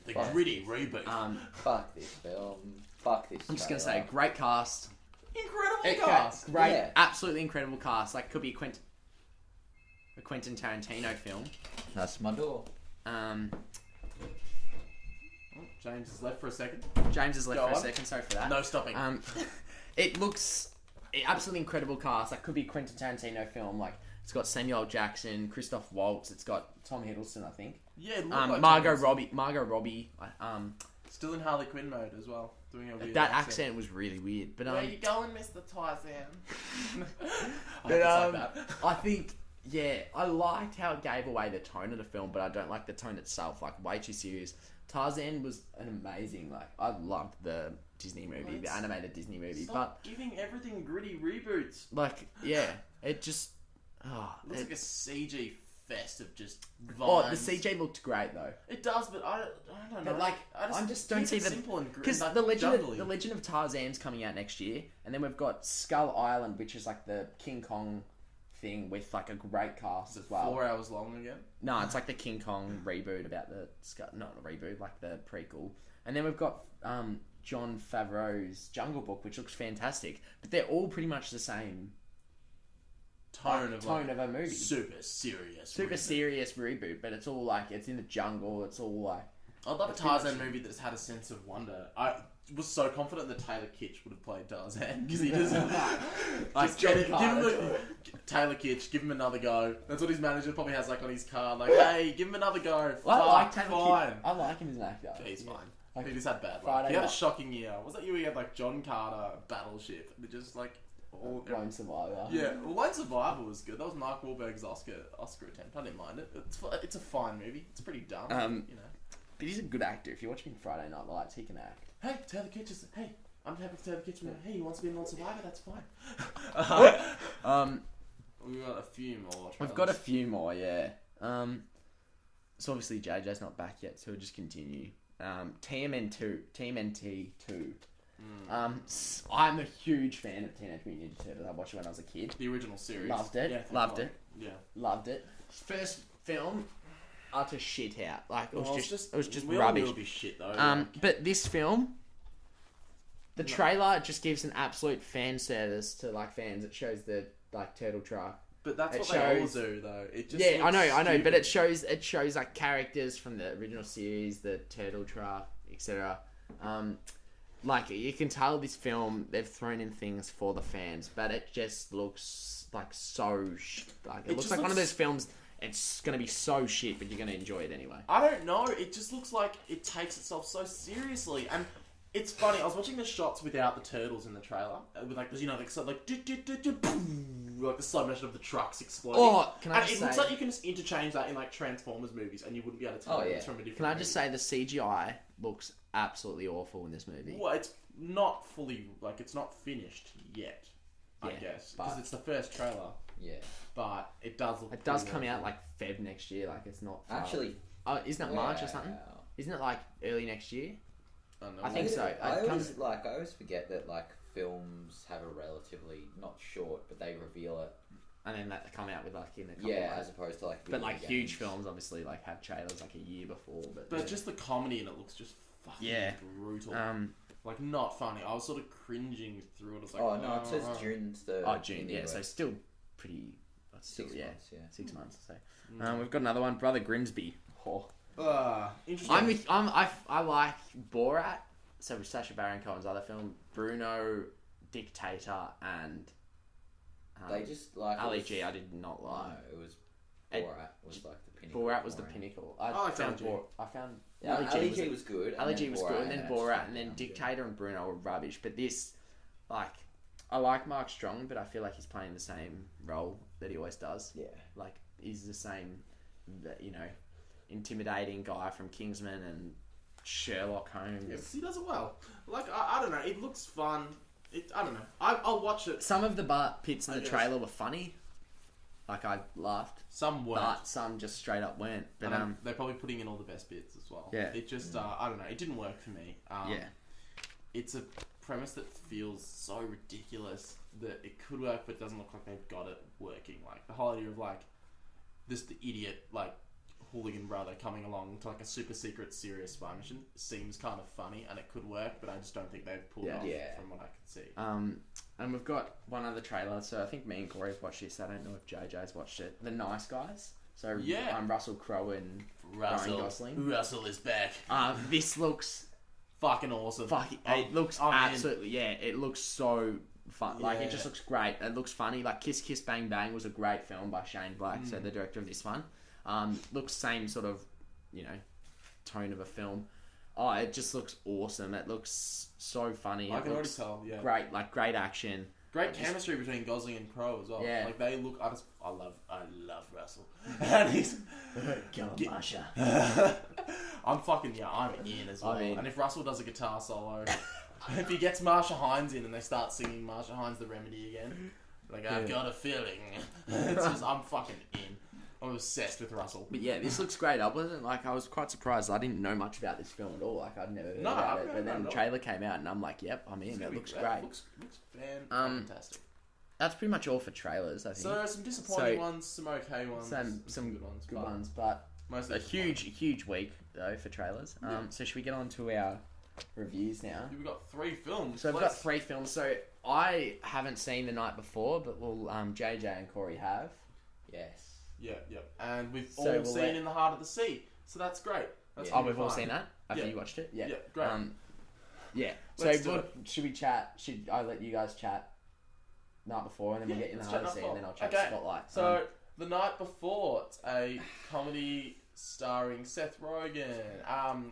A: the gritty reboot.
C: Fuck this film. Fuck this.
B: I'm just gonna say, great cast.
A: Incredible cast.
B: Great, absolutely incredible cast. Like could be a Quentin Tarantino film.
C: That's my door.
A: James is left for a second.
B: Sorry for that.
A: No stopping.
B: It looks absolutely incredible cast. That could be a Quentin Tarantino film. Like it's got Samuel L. Jackson, Christoph Waltz. It's got Tom Hiddleston, I think.
A: Yeah.
B: Margot Robbie.
A: Still in Harley Quinn mode as well. Doing a weird
B: accent was really weird. But
A: where you going, Mr. Tarzan?
B: I think. Yeah, I liked how it gave away the tone of the film, but I don't like the tone itself. Like, way too serious. Tarzan was an amazing, like, I loved the Disney movie, the animated Disney movie.
A: Stop giving everything gritty reboots.
B: Like, yeah, it just...
A: it looks like a CG fest of just vines.
B: Oh, the CG looked great, though.
A: It does, but I don't know.
B: But, like, I just don't see the...
A: simple and
B: because the Legend of Tarzan's coming out next year, and then we've got Skull Island, which is, like, the King Kong thing with like a great cast as well.
A: 4 hours long again?
B: No, it's like the King Kong reboot about the not a reboot, like the prequel. And then we've got Jon Favreau's Jungle Book, which looks fantastic. But they're all pretty much the same tone of a movie.
A: Super serious
B: reboot, but it's all like it's in the jungle. It's all like
A: I'd love a Tarzan movie that's had a sense of wonder. I was so confident that Taylor Kitsch would have played Tarzan because he just Taylor Kitsch, give him another go. That's what his manager probably has like on his card. Like, hey, give him another go.
B: I like Taylor Kitsch. I like him as an actor.
A: He's fine. He just had bad luck.
B: Friday
A: He had a
B: night.
A: shocking year. Was that you? He had like John Carter, Battleship. They just like all.
B: Lone Survivor.
A: Yeah, well, Lone Survivor was good. That was Mark Wahlberg's Oscar attempt. I didn't mind it. It's a fine movie. It's pretty dumb. You know.
B: But he's a good actor. If you watch him in Friday Night Lights, he can act.
A: Hey, Taylor Kitchen. Hey, I'm happy to Taylor Kitchen. Hey, he wants to be in Lone Survivor. That's fine. We've got a few more.
B: We've got a few more, yeah. So obviously JJ's not back yet, so we'll just continue. TMNT 2. I'm a huge fan of Teenage Mutant Ninja Turtles. I watched it when I was a kid.
A: The original series.
B: Loved it.
A: Yeah,
B: Loved it.
A: Yeah.
B: Loved it. First film, utter shit out. Like it was
A: Well,
B: just
A: we
B: rubbish.
A: all knew it'd be shit though.
B: But this film, the trailer just gives an absolute fan service to like fans. It shows the like turtle truck.
A: But that's
B: it
A: what
B: shows-
A: they all do though. It just
B: Yeah, I
A: looks
B: know,
A: stupid.
B: but it shows like characters from the original series, the turtle truck, etc. Like you can tell this film they've thrown in things for the fans, but it just looks like it looks
A: just
B: like one of
A: looks-
B: those films. It's gonna be so shit, but you're gonna enjoy it anyway.
A: I don't know. It just looks like it takes itself so seriously, and it's funny. I was watching the shots without the turtles in the trailer, with like like so like boom, like the slow motion of the trucks exploding.
B: Oh, can I
A: and
B: just
A: it looks
B: say-
A: like you can just interchange that in like Transformers movies, and you wouldn't be able to tell
C: Oh, yeah.
A: it's from a different.
B: Can I just
A: movie.
B: say the CGI looks absolutely awful in this movie?
A: Well, it's not fully it's not finished yet. I
B: Yeah,
A: guess because
B: but-
A: it's the first trailer,
C: Yeah.
A: but it does look.
B: It does
A: pretty
B: come out
A: awful.
B: like Feb next year. Like it's not
C: Actually,
B: isn't it March or something?
C: wow.
B: Isn't it like early next year?
A: don't know.
B: I think so.
C: I
B: It
C: always forget that like films have a relatively not short, but they reveal it.
B: And then that come out with like in a couple
C: Yeah,
B: of
C: as opposed to like.
B: but
C: video
B: like huge
C: games.
B: films obviously like have trailers like a year before. But
A: But just the comedy in it looks just fucking
B: Yeah.
A: brutal.
B: like
A: Not funny. I was sort of cringing through it. I was like,
C: Oh no! It says June's the.
B: June,
C: in the
B: yeah,
C: US.
B: so still pretty. Still,
C: 6
B: yeah,
C: months. Yeah.
B: 6 months. So we've got another one, Brother Grimsby. Oh.
A: Interesting.
B: I like Borat. So with Sacha Baron Cohen's other film, Bruno, Dictator, and
C: They just like.
B: Ali
C: it was-
B: G. I did not
C: No,
B: like.
C: it was
B: It-
C: Borat was like the pinnacle.
B: Borat was the
C: for him.
B: pinnacle.
A: like
B: I found
A: Ali G.
B: I found
C: No, Ali G was good.
B: Ali G was good, and then
C: had
B: Borat,
C: Straight
B: and then
C: Down,
B: Dictator and Bruno were rubbish. But this, like, I like Mark Strong, but I feel like he's playing the same role that he always does.
C: Yeah.
B: Like, he's the same, intimidating guy from Kingsman and Sherlock Holmes.
A: Yes, he does it well. Like I don't know. It looks fun. I don't know. I'll watch it.
B: Some of the bits in
A: I
B: the
A: guess.
B: trailer were funny. Like, I laughed.
A: Some weren't.
B: But some just straight up weren't. But,
A: And they're probably putting in all the best bits as well.
B: Yeah.
A: It just I don't know. It didn't work for me.
B: yeah.
A: It's a premise that feels so ridiculous that it could work, but it doesn't look like they've got it working. Like the whole idea of like this the idiot like hooligan brother coming along to like a super secret serious spy mission seems kind of funny and it could work, but I just don't think they've pulled it off
C: Yeah.
A: from what I can see.
B: And we've got one other trailer. So I think me and Corey have watched this. I don't know if JJ's watched it. The Nice Guys. So
A: Yeah.
B: Russell Crowe and Ryan Gosling.
A: Russell is back.
B: This looks
A: Fucking awesome.
B: it looks
A: I'm in.
B: absolutely it looks so fun. Like it
A: Yeah.
B: just looks great. It looks funny. Like Kiss Kiss Bang Bang was a great film by Shane Black, so the director of this one. Looks same sort of tone of a film. Oh, it just looks awesome. It looks so funny.
A: I
B: It
A: can already
B: looks
A: tell. Yeah.
B: great action.
A: Great chemistry between Gosling and Crowe as well.
B: Yeah.
A: Like they look. I love Russell. And he's.
B: Come on, Marsha.
A: I'm in as well.
B: I'm in.
A: And if Russell does a guitar solo, if he gets Marsha Hines in and they start singing Marsha Hines the Remedy again, like I've got a feeling, it's just I'm fucking in. I'm obsessed with Russell.
B: But yeah, this looks great. I was quite surprised. I didn't know much about this film at all. Like I'd never heard about it. But then the trailer came out and I'm like, yep, I'm in. It looks great.
A: Looks fantastic.
B: That's pretty much all for trailers, I think.
A: So some disappointing ones, some okay ones,
B: some
A: good ones,
B: good
A: but
B: ones, but
A: mostly
B: a huge week though for trailers. So should we get on to our reviews now?
A: We've got 3 films.
B: So I've got 3 films. So I haven't seen The Night Before, but JJ and Corey have.
C: Yes.
A: Yeah. And we've
B: So
A: all
B: we'll
A: seen In the Heart of the Sea, so that's great. That's
C: Yeah.
B: Oh,
A: gonna be
B: we've all
A: fun.
B: seen that after
A: Yeah.
B: you watched it. Yeah.
A: Yeah, great.
B: Yeah.
A: Let's
B: So
A: do it.
B: should we chat? Should I let you guys chat Night Before, and then we'll get in the
A: let's
B: Heart
A: chat
B: of the Sea,
A: Night
B: and then I'll
A: Before.
B: chat
A: Okay.
B: Spotlight.
A: So, The Night Before, it's a comedy starring Seth Rogen.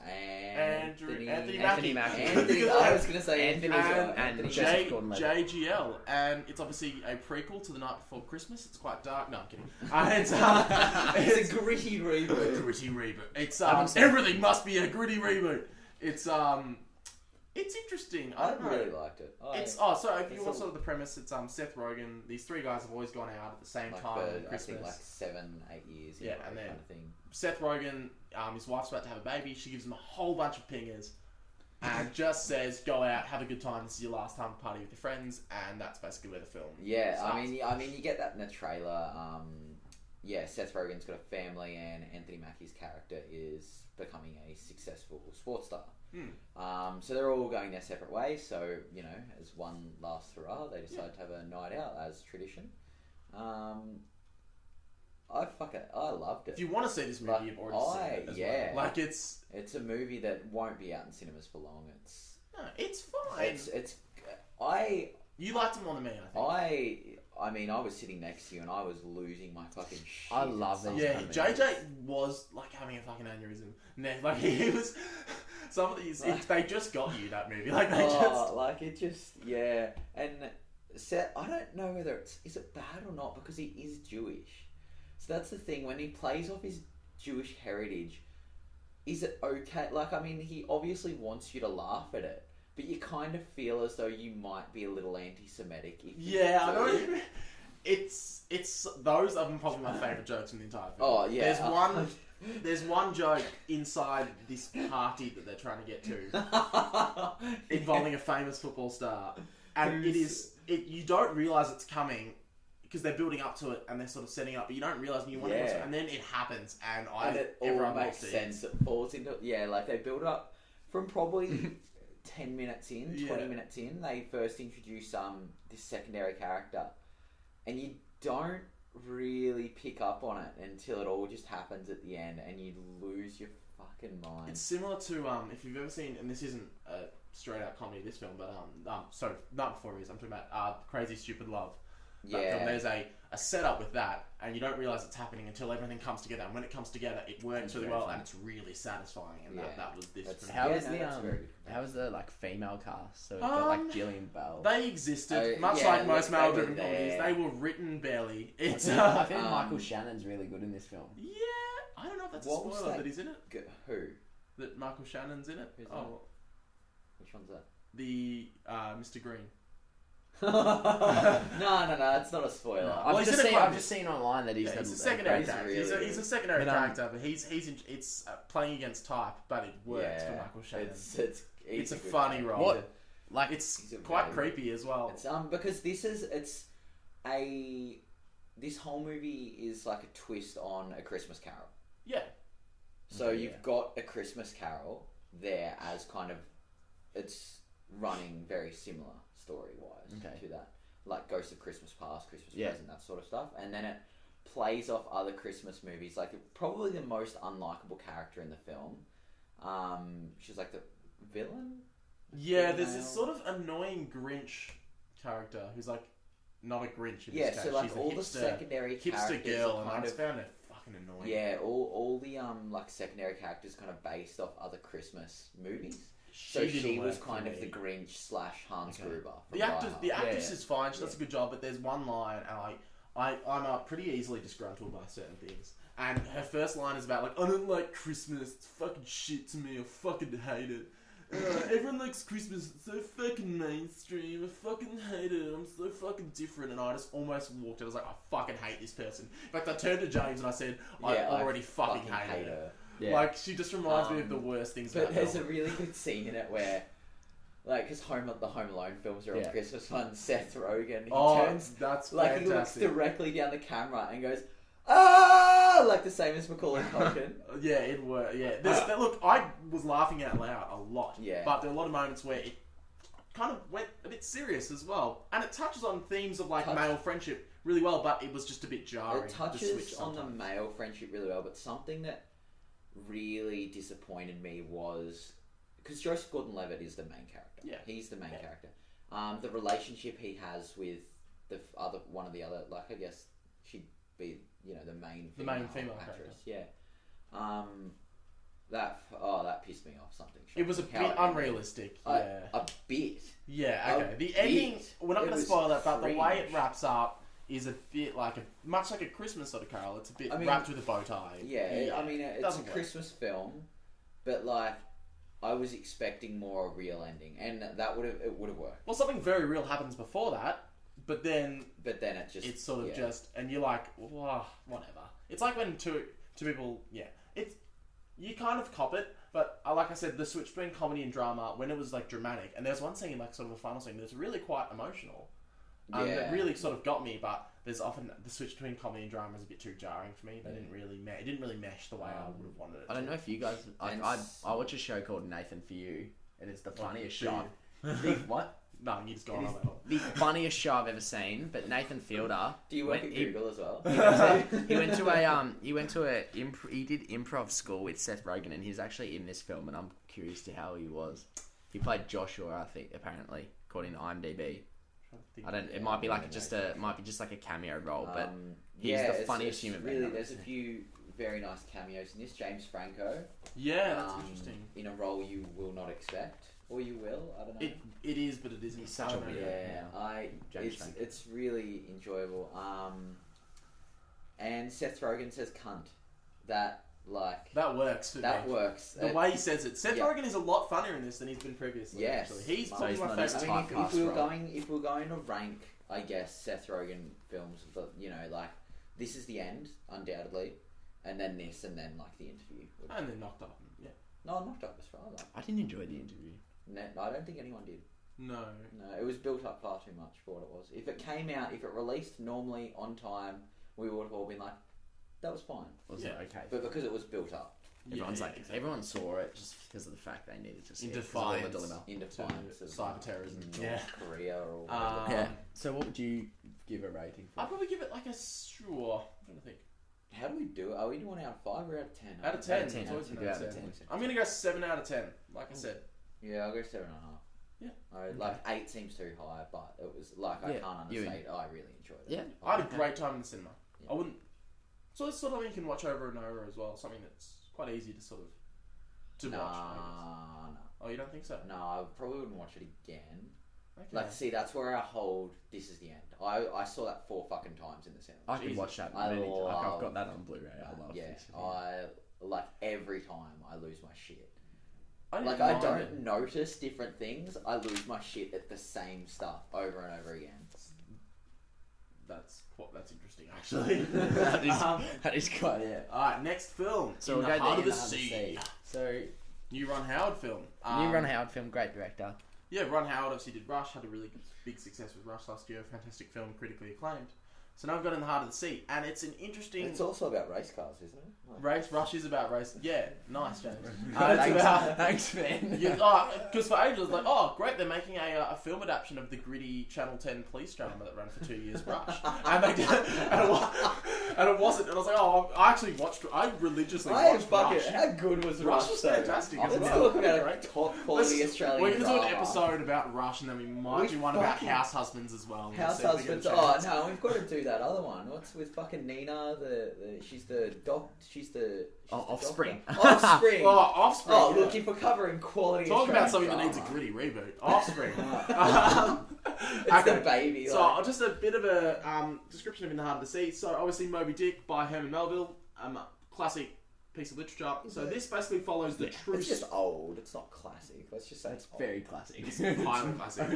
A: Anthony
B: Mackie.
C: I was gonna say
B: Anthony
C: Anthony
B: and
A: J-
B: Gordon Levitt.
A: JGL, and it's obviously a prequel to The Night Before Christmas. It's quite dark. No, I'm kidding.
C: It's a gritty reboot.
A: Gritty reboot. It's
B: haven't seen
A: everything must be a gritty reboot. It's interesting. I don't know.
C: really liked it.
A: So if you want sort of the premise, it's Seth Rogen. These three guys have always gone out at the same time
C: for,
A: at Christmas.
C: I think like 7-8 years.
A: Yeah, and then
C: kind of thing.
A: Seth Rogen, his wife's about to have a baby. She gives him a whole bunch of pingers, and just says, "Go out, have a good time. This is your last time to party with your friends." And that's basically where the film.
C: Yeah,
A: starts.
C: I mean, you get that in the trailer. Seth Rogen's got a family, and Anthony Mackie's character is becoming a successful sports star. So they're all going their separate ways. So as one last hurrah, they decide to have a night out as tradition. I loved it.
A: If you want to see this movie, you've already seen it as well. Like it's
C: a movie that won't be out in cinemas for long.
A: It's fine. You liked it more than me, I think.
C: I mean, I was sitting next to you and I was losing my fucking shit.
B: I love these.
A: Yeah, JJ was like having a fucking aneurysm. Like he was. Some of these, they just got you that movie. Like they And Seth, I don't know whether is it bad or not because he is Jewish. So that's the thing. When he plays off his Jewish heritage, is it okay? Like, I mean, he obviously wants you to laugh at it. But you kind of feel as though you might be a little anti-Semitic. I know. It's those are probably my favourite jokes in the entire film.
C: Oh yeah.
A: There's one joke inside this party that they're trying to get to, involving a famous football star, and you don't realise it's coming because they're building up to it and they're sort of setting up, but you don't realise when you want to watch it, and then it happens, and
C: it all makes sense. It falls into like they build up from probably. 10 minutes in, 20 minutes in, they first introduce this secondary character, and you don't really pick up on it until it all just happens at the end, and you lose your fucking mind.
A: It's similar to if you've ever seen, and this isn't a straight out comedy, this film, but sorry, not before it is. I'm talking about Crazy Stupid Love. Film. There's a setup with that, and you don't realise it's happening until everything comes together. And when it comes together, it works really well, and it's really satisfying. And that was this.
B: How was the like female cast? So it's got like Gillian Bell.
A: They existed much like most male-driven comedies. They were written barely. It's
B: I think Michael Shannon's really good in this film.
A: Yeah, I don't know if that's a spoiler that he's in it.
C: Who?
A: That Michael Shannon's in it.
C: Who's which one's that?
A: The Mr. Green.
C: No, it's not a spoiler.
A: No.
B: I've just seen online that he's
A: a secondary character. He's a secondary character, but it's playing against type, but it works for Michael Shannon. It's a funny role. It's quite creepy as well.
C: It's because this whole movie is like a twist on A Christmas Carol.
A: Yeah.
C: So you've got A Christmas Carol there as kind of it's running very similar story-wise to that. Like Ghost of Christmas Past, Christmas Present, that sort of stuff. And then it plays off other Christmas movies. Like, probably the most unlikable character in the film. She's like the villain?
A: Yeah, there's this sort of annoying Grinch character who's like, not a Grinch in this case.
C: So like
A: she's
C: all
A: the
C: the secondary
A: hipster
C: characters
A: girl, and I
C: kind
A: just
C: of
A: found it fucking annoying.
C: Yeah, all the like secondary characters kind of based off other Christmas movies. So she was kind of the Grinch / Hans Gruber.
A: The actress is fine. She does a good job, but there's one line, and I'm pretty easily disgruntled by certain things. And her first line is about like, I don't like Christmas. It's fucking shit to me. I fucking hate it. Everyone likes Christmas. It's so fucking mainstream. I fucking hate it. I'm so fucking different. And I just almost walked out. I was like, I fucking hate this person. In fact, I turned to James and I said, I already fucking hate her. Yeah. Like, she just reminds me of the worst things about her.
C: But there's a really good scene in it where, like, because the Home Alone films are on Christmas one, Seth Rogen, he turns,
A: that's
C: like, he looks directly down the camera and goes, ah, like the same as Macaulay Culkin.
A: Yeah, it worked. Yeah, look, I was laughing out loud a lot.
C: Yeah.
A: But there are a lot of moments where it kind of went a bit serious as well, and it touches on themes of like male friendship really well. But it was just a bit jarring.
C: It touches on the male friendship really well, but something that really disappointed me was because Joseph Gordon-Levitt is the main character.
A: Yeah,
C: he's the main character. The relationship he has with one of the other, like I guess she'd be the main female actress.
A: character.
C: Yeah. That pissed me off. Something.
A: It was a bit unrealistic. Yeah.
C: A bit.
A: Yeah. Okay. The
C: bit.
A: ending. We're not going to spoil that, but the way it
C: cringe.
A: wraps up is a bit much like a Christmas sort of Carol. It's a bit wrapped with a bow tie.
C: Yeah. I mean, it's
A: doesn't
C: a
A: work.
C: Christmas film, but like, I was expecting more a real ending, and it would have worked.
A: Well, something very real happens before that, but then
C: it's
A: sort of just, and you're like, whatever. It's like when two people, you kind of cop it, but like I said, the switch between comedy and drama, when it was like dramatic, and there's one scene, like sort of a final scene that's really quite emotional. That really sort of got me, but there's often the switch between comedy and drama is a bit too jarring for me. It didn't really mesh the way I would have wanted it.
B: I don't know if you guys. I watch a show called Nathan For You, and it's the funniest show. What?
A: No, you just go on about it.
B: The funniest show I've ever seen. But Nathan Fielder.
C: Do you work at Google as well?
B: He did improv school with Seth Rogen, and he's actually in this film. And I'm curious to how he was. He played Joshua, I think, apparently, according to IMDb. I don't. It might be like just like a cameo role, but he's the funniest human being.
C: Really, there's a few very nice cameos in this. James Franco.
A: Yeah, that's interesting.
C: In a role you will not expect, or you will. I don't know.
A: It is, but it isn't.
B: He's such a weird.
C: It's really enjoyable. And Seth Rogen says "cunt." That
A: works for me.
C: That works.
A: The way he says it. Seth Rogen is a lot funnier in this than he's been previously.
C: Yes.
A: Actually. He's probably
B: he's
A: my
B: not
A: favourite.
B: as
C: I mean, if we were going to rank, I guess Seth Rogen films, like this is the end, undoubtedly, and then this, and then like the interview,
A: and then Knocked Up. Yeah.
C: No, Knocked Up was far.
B: I didn't enjoy the interview.
C: No, I don't think anyone did.
A: No,
C: it was built up far too much for what it was. If it released normally on time, we would have all been like, that was fine.
B: Was it okay?
C: But because it was built up.
B: Everyone saw it just because of the fact they needed to see
A: in
B: it.
A: Defiance
C: of
A: cyber terrorism.
C: North Korea or whatever.
B: So what would you give a rating for?
A: I'd probably give it like a sure. I'm trying to think.
C: How do we do it? Are we doing out of 5 or out of 10?
A: Out of 10.
B: Out of 10. Out of 10.
A: I'm gonna go 7 out of 10. Like I said.
C: Yeah, I'll go 7.5.
A: Yeah.
C: 8 seems too high, but it was like I can't understate. I really enjoyed it.
B: Yeah,
A: I had a great time in the cinema. Yeah. I wouldn't. So it's sort of something you can watch over and over as well. Something that's quite easy to sort of watch.
C: No.
A: Oh, you don't think so?
C: No, I probably wouldn't watch it again.
A: Okay.
C: See, that's where I hold this is the end. I saw that 4 fucking times in the cinema.
B: I could watch that many times. I've got that on Blu-ray. I love this.
C: Every time I lose my shit.
A: I
C: don't notice different things. I lose my shit at the same stuff over and over again.
A: That's interesting, actually.
B: that is quite
A: Alright, next film.
B: So
A: In the Heart of the Sea.
B: So,
A: new Ron Howard film.
B: Great director.
A: Yeah, Ron Howard obviously did Rush, had a really big success with Rush last year, fantastic film, critically acclaimed. So now we've got In the Heart of the Sea, and it's an interesting...
C: It's also about race cars, isn't it?
A: Rush is about race. Yeah, nice, James.
B: Thanks, man.
A: Because for ages, I was like, oh, great, they're making a film adaptation of the gritty Channel 10 police drama that ran for 2 years, Rush. And they did, and it wasn't. And I was like, oh, I religiously watched Rush.
C: How good was
A: Rush? Was fantastic.
C: Let's talk about a top quality Australian
A: We're going to do an
C: drama.
A: episode about Rush, and then we might do one about House Husbands as well.
C: House Husbands. Oh, no, we've got to do that other one. What's with fucking Nina? She's the
B: Offspring.
C: Offspring.
A: Offspring.
C: Oh, look, if we're covering quality
A: Talking about something
C: drama.
A: that needs a gritty reboot. Offspring.
C: It's the baby.
A: So, just a bit of a description of In the Heart of the Sea. So, obviously, Moby Dick by Herman Melville. Classic piece of literature. So, this basically follows the true...
C: It's just old. It's not classic. Let's just say
B: it's very classic.
A: It's highly classic.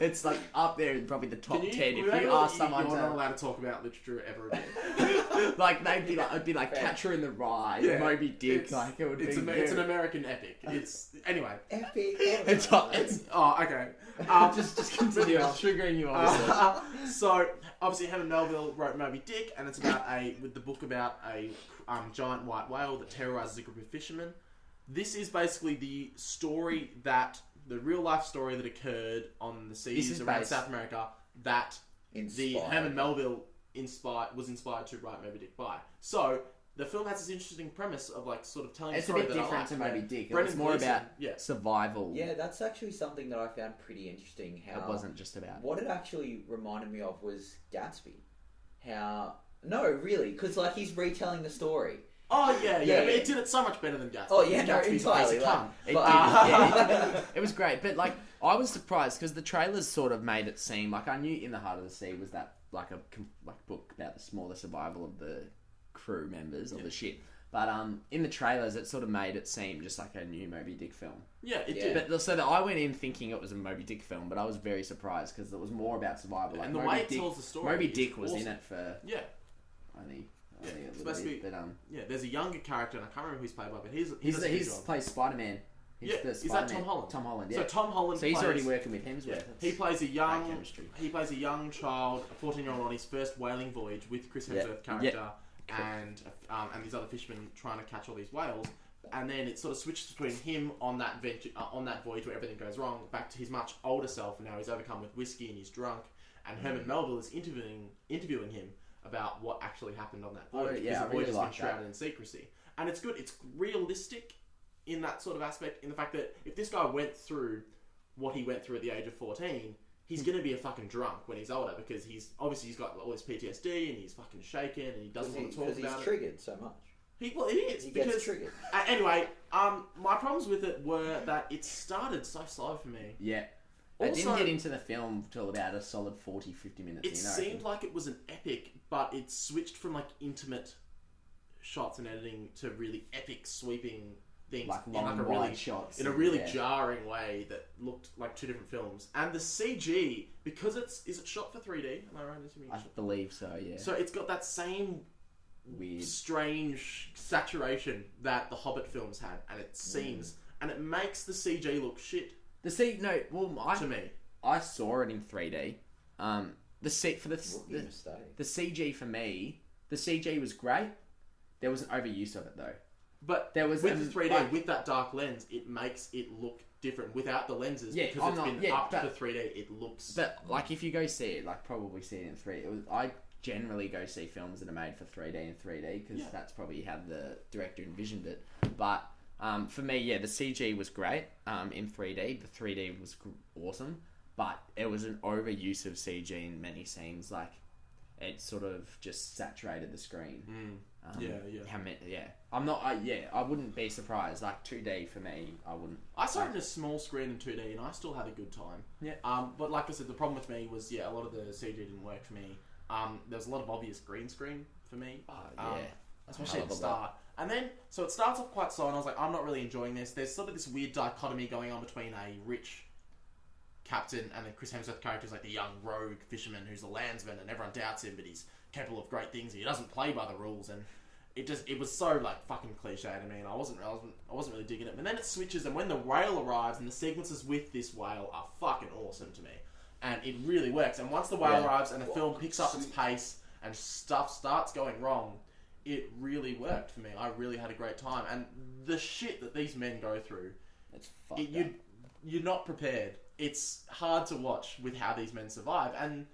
B: It's like up there in probably the top 10. If you ask someone,
A: you're not allowed to talk about literature ever again.
B: Like they'd be like, it'd be like Catcher in the Rye, Moby Dick. Like it would
A: it's an American epic. It's anyway.
C: Epic.
A: It's okay.
B: Just continue. I'm triggering you on
A: So obviously, Herman Melville wrote Moby Dick, and it's about a giant white whale that terrorizes a group of fishermen. This is basically the real life story that occurred on the seas around South America that Herman Melville was inspired to write Moby Dick by. So the film has this interesting premise of like sort of telling a story.
B: It's a bit different to Moby Dick.
A: It's
B: more about survival.
C: Yeah, that's actually something that I found pretty interesting. How
B: it wasn't just about
C: what it actually reminded me of was Gatsby. No, really, because like he's retelling the story.
A: Oh yeah,
C: Yeah.
A: but it did it so much better than Gatsby.
C: Oh yeah, no,
A: Gatsby's a
C: entirely.
A: piece of cunt.
B: It,
C: But-
B: it was great, but like I was surprised because the trailers sort of made it seem like I knew In the Heart of the Sea was that like a book about the smaller survival of the crew members of the ship. But in the trailers, it sort of made it seem just like a new Moby Dick film.
A: Yeah, it
C: Yeah.
A: did.
B: But so that I went in thinking it was a Moby Dick film, but I was very surprised because it was more about survival. Like
A: And the
B: Moby
A: way it
B: Dick,
A: tells the story
B: Moby
A: is
B: Dick was in
A: awesome.
B: it for
A: Yeah,
B: only
A: Yeah,
B: a
A: it's
B: little
A: supposed to
B: bit, but
A: yeah. There's a younger character, and I can't remember who he's played by, but he's
B: he's plays Spider-Man. He's
A: Yeah,
B: the
A: is that
B: Spider-Man.
A: Tom Holland?
B: Tom Holland,
A: So
B: yeah.
A: Tom Holland.
B: So he's
A: plays,
B: already working with Hemsworth.
A: Yeah,
B: That's
A: he plays a
B: great
A: young.
B: chemistry.
A: He plays a young child, a 14-year-old on his first whaling voyage with Chris
B: Yeah.
A: Hemsworth character,
B: Yeah.
A: and these other fishermen trying to catch all these whales. And then it sort of switches between him on that voyage where everything goes wrong, back to his much older self. And now he's overcome with whiskey and he's drunk. And Herman Melville is interviewing him about what actually happened on that voyage.
B: yeah,
A: because
B: I
A: the
B: really
A: voyage has
B: like
A: been shrouded in secrecy. And it's good. It's realistic in that sort of aspect, in the fact that if this guy went through what he went through at the age of 14, he's going to be a fucking drunk when he's older, because he's got all this PTSD and he's fucking shaken and he doesn't want to talk about it.
C: Because he's triggered so much.
A: It is.
C: He
A: because,
C: gets triggered.
A: Anyway, my problems with it were that it started so slow for me.
B: Yeah. I
A: Also,
B: didn't get into the film till about a solid 40-50 minutes.
A: it seemed like it was an epic, but it switched from like intimate shots and editing to really epic sweeping things
B: like
A: in
B: long
A: like a
B: wide
A: really
B: shots
A: in a really
B: yeah.
A: jarring way that looked like two different films. And the CG, because is it shot for 3D? Am I right?
B: I believe so. Yeah.
A: So it's got that same
B: Weird.
A: strange saturation that the Hobbit films had, and it seems and it makes the CG look shit to me.
B: I saw it in 3D. The CG for me, the CG was great. There was an overuse of it though.
A: But
B: there was
A: with the 3D, with that dark lens, it makes it look different. Without the lenses, because it's been upped to 3D, it looks.
B: But like, if you go see it, like probably see it in 3D. I generally go see films that are made for 3D in 3D because that's probably how the director envisioned it. But for me, yeah, the CG was great in 3D. The 3D was awesome, but it was an overuse of CG in many scenes. Like, it sort of just saturated the screen. I'm not. I wouldn't be surprised. Like 2D for me, I wouldn't.
A: I saw it in a small screen in 2D, and I still had a good time.
B: Yeah.
A: But like I said, the problem with me was a lot of the CG didn't work for me. There was a lot of obvious green screen for me. Especially at the start. And then, so it starts off quite slow, and I was like, I'm not really enjoying this. There's sort of this weird dichotomy going on between a rich captain and then Chris Hemsworth character is like the young rogue fisherman who's a landsman, and everyone doubts him, but he's capable of great things. He doesn't play by the rules, and it was so like fucking cliche to me, and I wasn't really digging it. And then it switches, and when the whale arrives, and the sequences with this whale are fucking awesome to me, and it really works. And once the whale arrives and the film picks up its pace and stuff starts going wrong, it really worked for me. I really had a great time, and the shit that these men go through,
B: it's fucked up.
A: You're not prepared. It's hard to watch with how these men survive, and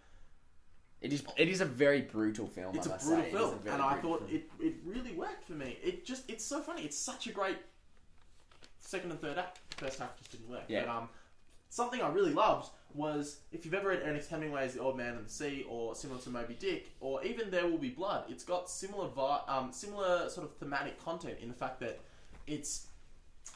B: it is a very brutal film.
A: It's a brutal film, and I thought it really worked for me. It's so funny. It's such a great second and third act. First half just didn't work.
B: Yeah.
A: But something I really loved was, if you've ever read Ernest Hemingway's The Old Man and the Sea, or similar to Moby Dick, or even There Will Be Blood, it's got similar sort of thematic content in the fact that it's,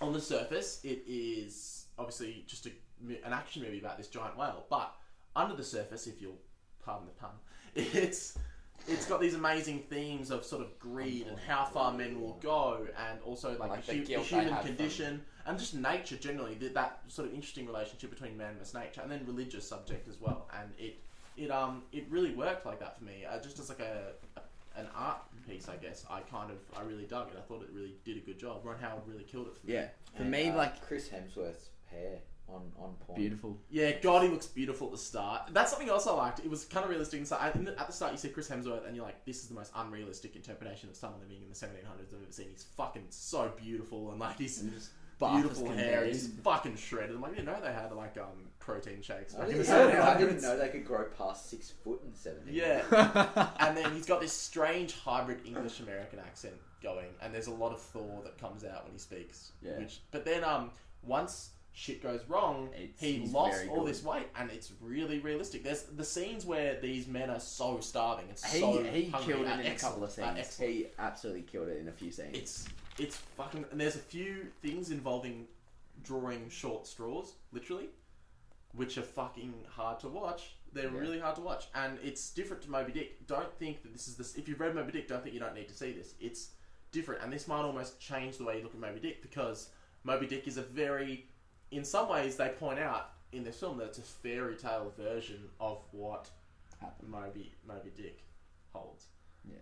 A: on the surface, it is obviously just an action movie about this giant whale, but under the surface, if you'll pardon the pun, it's got these amazing themes of sort of greed and how far men will go, and also like the human condition and just nature generally. That sort of interesting relationship between man and nature, and then religious subject as well. And it really worked like that for me. Just as like an art piece, I guess. I really dug it. I thought it really did a good job. Ron Howard really killed it for me.
B: Yeah, for me, like
C: Chris Hemsworth's hair on point.
B: Beautiful.
A: Yeah, God, he looks beautiful at the start. That's something else I liked. It was kind of realistic. At the start, you see Chris Hemsworth, and you're like, this is the most unrealistic interpretation of someone living in the 1700s I've ever seen. He's fucking so beautiful, and like he's beautiful hair. He's fucking shredded. I'm like, you know, they had like protein shakes.
C: I didn't know they could grow past 6 foot in 1700s.
A: Yeah, and then he's got this strange hybrid English-American accent going, and there's a lot of Thor that comes out when he speaks.
B: Yeah.
A: But then once shit goes wrong, he's lost all this weight, and it's really realistic. There's the scenes where these men are so starving.
B: He killed it in a couple of scenes. He absolutely killed it in a few scenes.
A: It's fucking... And there's a few things involving drawing short straws, literally, which are fucking hard to watch. They're really hard to watch. And it's different to Moby Dick. Don't think that this is this... If you've read Moby Dick, don't think you don't need to see this. It's different. And this might almost change the way you look at Moby Dick, because Moby Dick is a very... In some ways, they point out in this film that it's a fairy tale version of what Moby Dick holds. Yeah.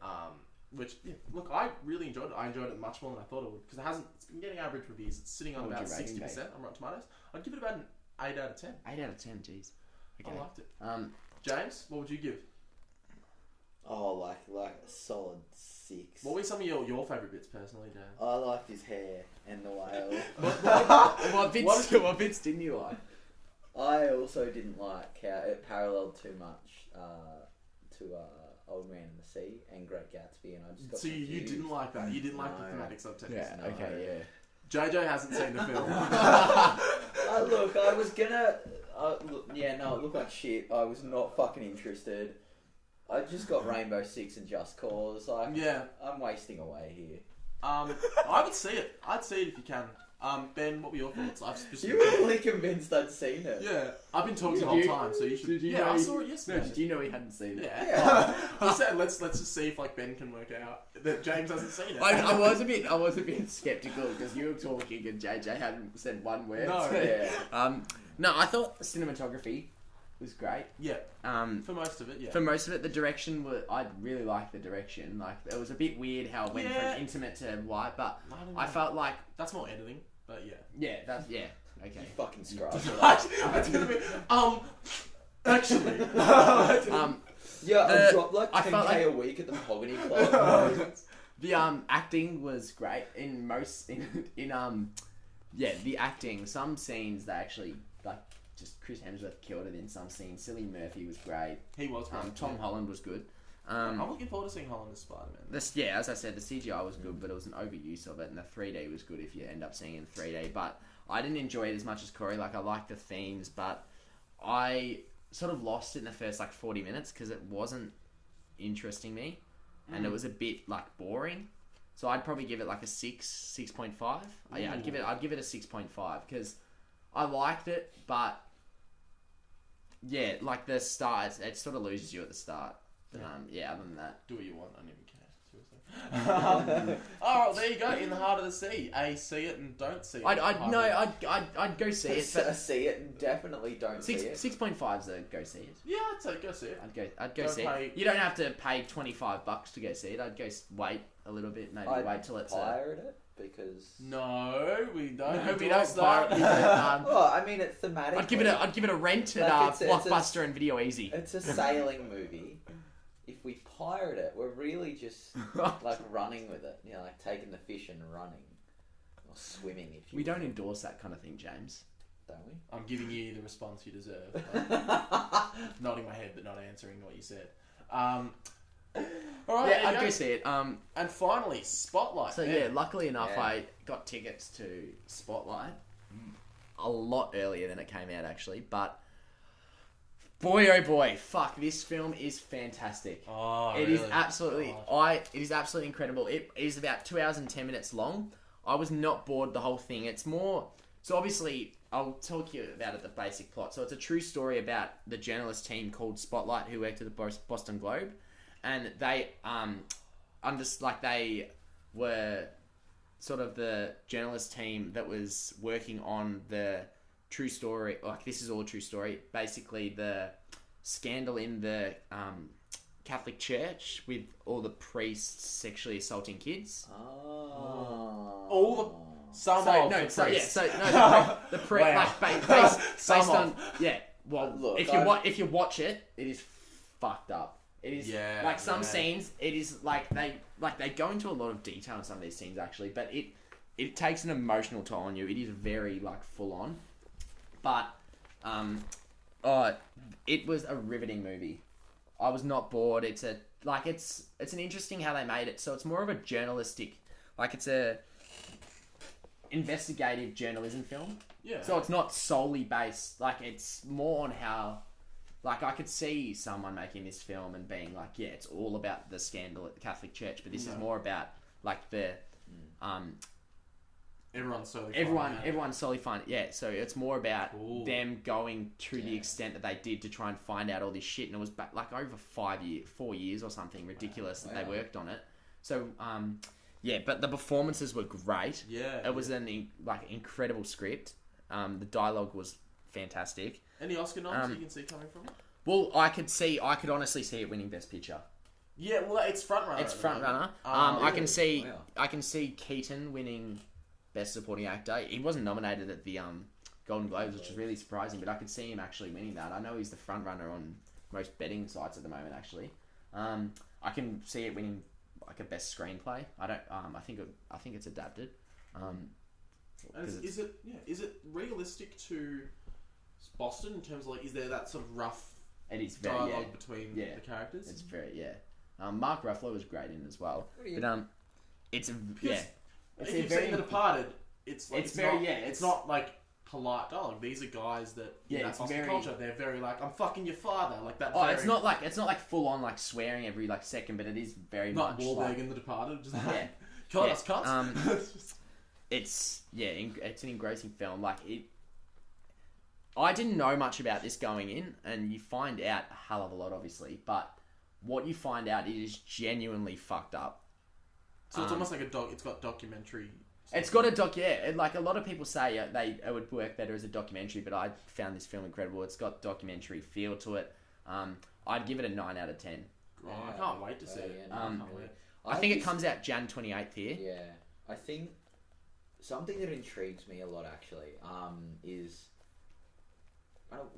A: Which, look, I really enjoyed it. I enjoyed it much more than I thought it would, because it's been getting average reviews. It's sitting on about 60% on Rotten Tomatoes. I'd give it about an 8 out of 10.
B: 8 out of 10, jeez. Okay.
A: I liked it. James, what would you give?
C: Oh, like a solid 6.
A: What were some of your favourite bits, personally, James?
C: I liked his hair and the whale.
B: What bits didn't you like?
C: I also didn't like how it paralleled too much to Old Man in the Sea and Great Gatsby, and I just got confused.
A: You didn't like that. You didn't like the thematic subtext.
B: Yeah.
C: No.
B: Okay. Yeah.
A: Jojo hasn't seen the film.
C: Look, I was gonna. It looked like shit. I was not fucking interested. I just got Rainbow Six and Just Cause. I'm wasting away here.
A: I would see it. I'd see it if you can. Ben, what were your thoughts?
C: You were really convinced I'd seen it.
A: Yeah, I've been talking the whole time, so you should. I saw it yesterday.
B: No, did you know he hadn't seen it?
A: Yeah. I said let's just see if Ben can work out that James hasn't seen it.
B: I was a bit skeptical because you were talking and JJ hadn't said one word.
A: No.
C: Yeah.
B: No, I thought the cinematography was great.
A: Yeah. For most of it, yeah.
B: For most of it, the direction I really liked the direction. Like, it was a bit weird how it went from intimate to light, but I felt like
A: that's more editing. But yeah.
B: Yeah, that's okay.
C: You fucking scrub.
A: That's gonna be actually.
C: I dropped like 10k a week at the Mahogany Club.
B: The acting was great in the acting. Some scenes they actually just Chris Hemsworth killed it in some scenes. Cillian Murphy was great.
A: He was great.
B: Tom Holland was good.
A: I'm looking forward to seeing Holland as Spider-Man.
B: As I said, the CGI was good, but it was an overuse of it, and the 3D was good if you end up seeing it in 3D. But I didn't enjoy it as much as Corey. Like, I liked the themes, but I sort of lost it in the first 40 minutes because it wasn't interesting me, and it was a bit boring. So I'd probably give it a 6.5. Yeah, I'd give it a 6.5 because I liked it, but yeah, the start, it sort of loses you at the start. Other than that,
A: do what you want. I don't even care. Seriously. Oh, there you go. In the heart of the sea. See it and don't see it.
B: I'd go see it. But
C: see it and definitely don't see it.
B: 6.5's a go see it.
A: Yeah, I'd say go see it.
B: I'd go see it. You don't have to pay $25 to go see it. I'd go wait a little bit. Maybe wait till it's
C: pirate it. Because
A: no, we don't.
B: No, we don't pirate it.
C: Well, I mean, it's thematic.
B: I'd give it a rent at Blockbuster and Video Easy.
C: It's a sailing movie. If we pirate it, we're really just running with it. Taking the fish and running, or swimming. If you
B: we don't endorse that kind of thing, James.
C: Don't we?
A: I'm giving you the response you deserve. Nodding my head, but not answering what you said. All right,
B: yeah, I'd go see it.
A: And finally, Spotlight.
B: So luckily enough, I got tickets to Spotlight a lot earlier than it came out, actually. But boy, oh boy, fuck! This film is fantastic.
A: Oh,
B: it is absolutely. It is absolutely incredible. It is about 2 hours and 10 minutes long. I was not bored the whole thing. It's more. So obviously, I'll talk you about the basic plot. So it's a true story about the journalist team called Spotlight who worked at the Boston Globe. And they, they were sort of the journalist team that was working on the true story. This is all a true story. Basically, the scandal in the Catholic Church with all the priests sexually assaulting kids.
A: Oh.
B: The priest, based on Well, look, if you watch it, it is fucked up. It is some scenes. It is they go into a lot of detail in some of these scenes actually, but it takes an emotional toll on you. It is very full on, but it was a riveting movie. I was not bored. It's an interesting how they made it. So it's more of a journalistic, it's a investigative journalism film
A: Yeah.
B: So it's not solely based, like, it's more on how, like, I could see someone making this film and being like, yeah, it's all about the scandal at the Catholic Church, but this is more about, like, the,
A: everyone's solely
B: everyone's solely fine. Yeah, so it's more about them going to the
C: Yeah.
B: extent that they did to try and find out all this shit, and it was back, like, over 4 years or something ridiculous that they worked on it. So, yeah, but the performances were great.
A: Yeah.
B: It was an incredible script. The dialogue was fantastic.
A: Any Oscar noms you can see coming from it?
B: Well, I could honestly see it winning Best Picture.
A: Yeah, well, it's front runner.
B: It's front runner. I can see Keaton winning Best Supporting Actor. He wasn't nominated at the Golden Globes, which is really surprising, but I could see him actually winning that. I know he's the front runner on most betting sites at the moment. Actually, I can see it winning like a Best Screenplay. I don't. I think it's adapted.
A: Is it realistic to Boston in terms of, like, is there that sort of rough
B: It is very
A: dialogue between the characters?
B: It's very Mark Ruffalo was great in as well, but it's
A: If you've seen The Departed, it's
B: it's
A: not like polite dialogue. These are guys that in that
B: it's
A: Boston
B: very-
A: culture, they're very like, I'm fucking your father, like that.
B: Oh,
A: very,
B: it's not like full on like swearing every like second, but it is very
A: not
B: much
A: Wahlberg
B: like,
A: in The Departed, just
B: yeah.
A: cut us cuts.
B: It's it's an engrossing film. Like it, I didn't know much about this going in, and you find out a hell of a lot, obviously. But what you find out is genuinely fucked up.
A: So it's almost like it's got documentary.
B: It's got a like a lot of people say it would work better as a documentary, but I found this film incredible. It's got documentary feel to it. I'd give it a 9 out of 10.
A: Oh, I can't wait to see it.
C: Yeah,
A: I can't wait.
B: I think it comes out Jan 28th here.
C: Yeah, I think something that intrigues me a lot actually is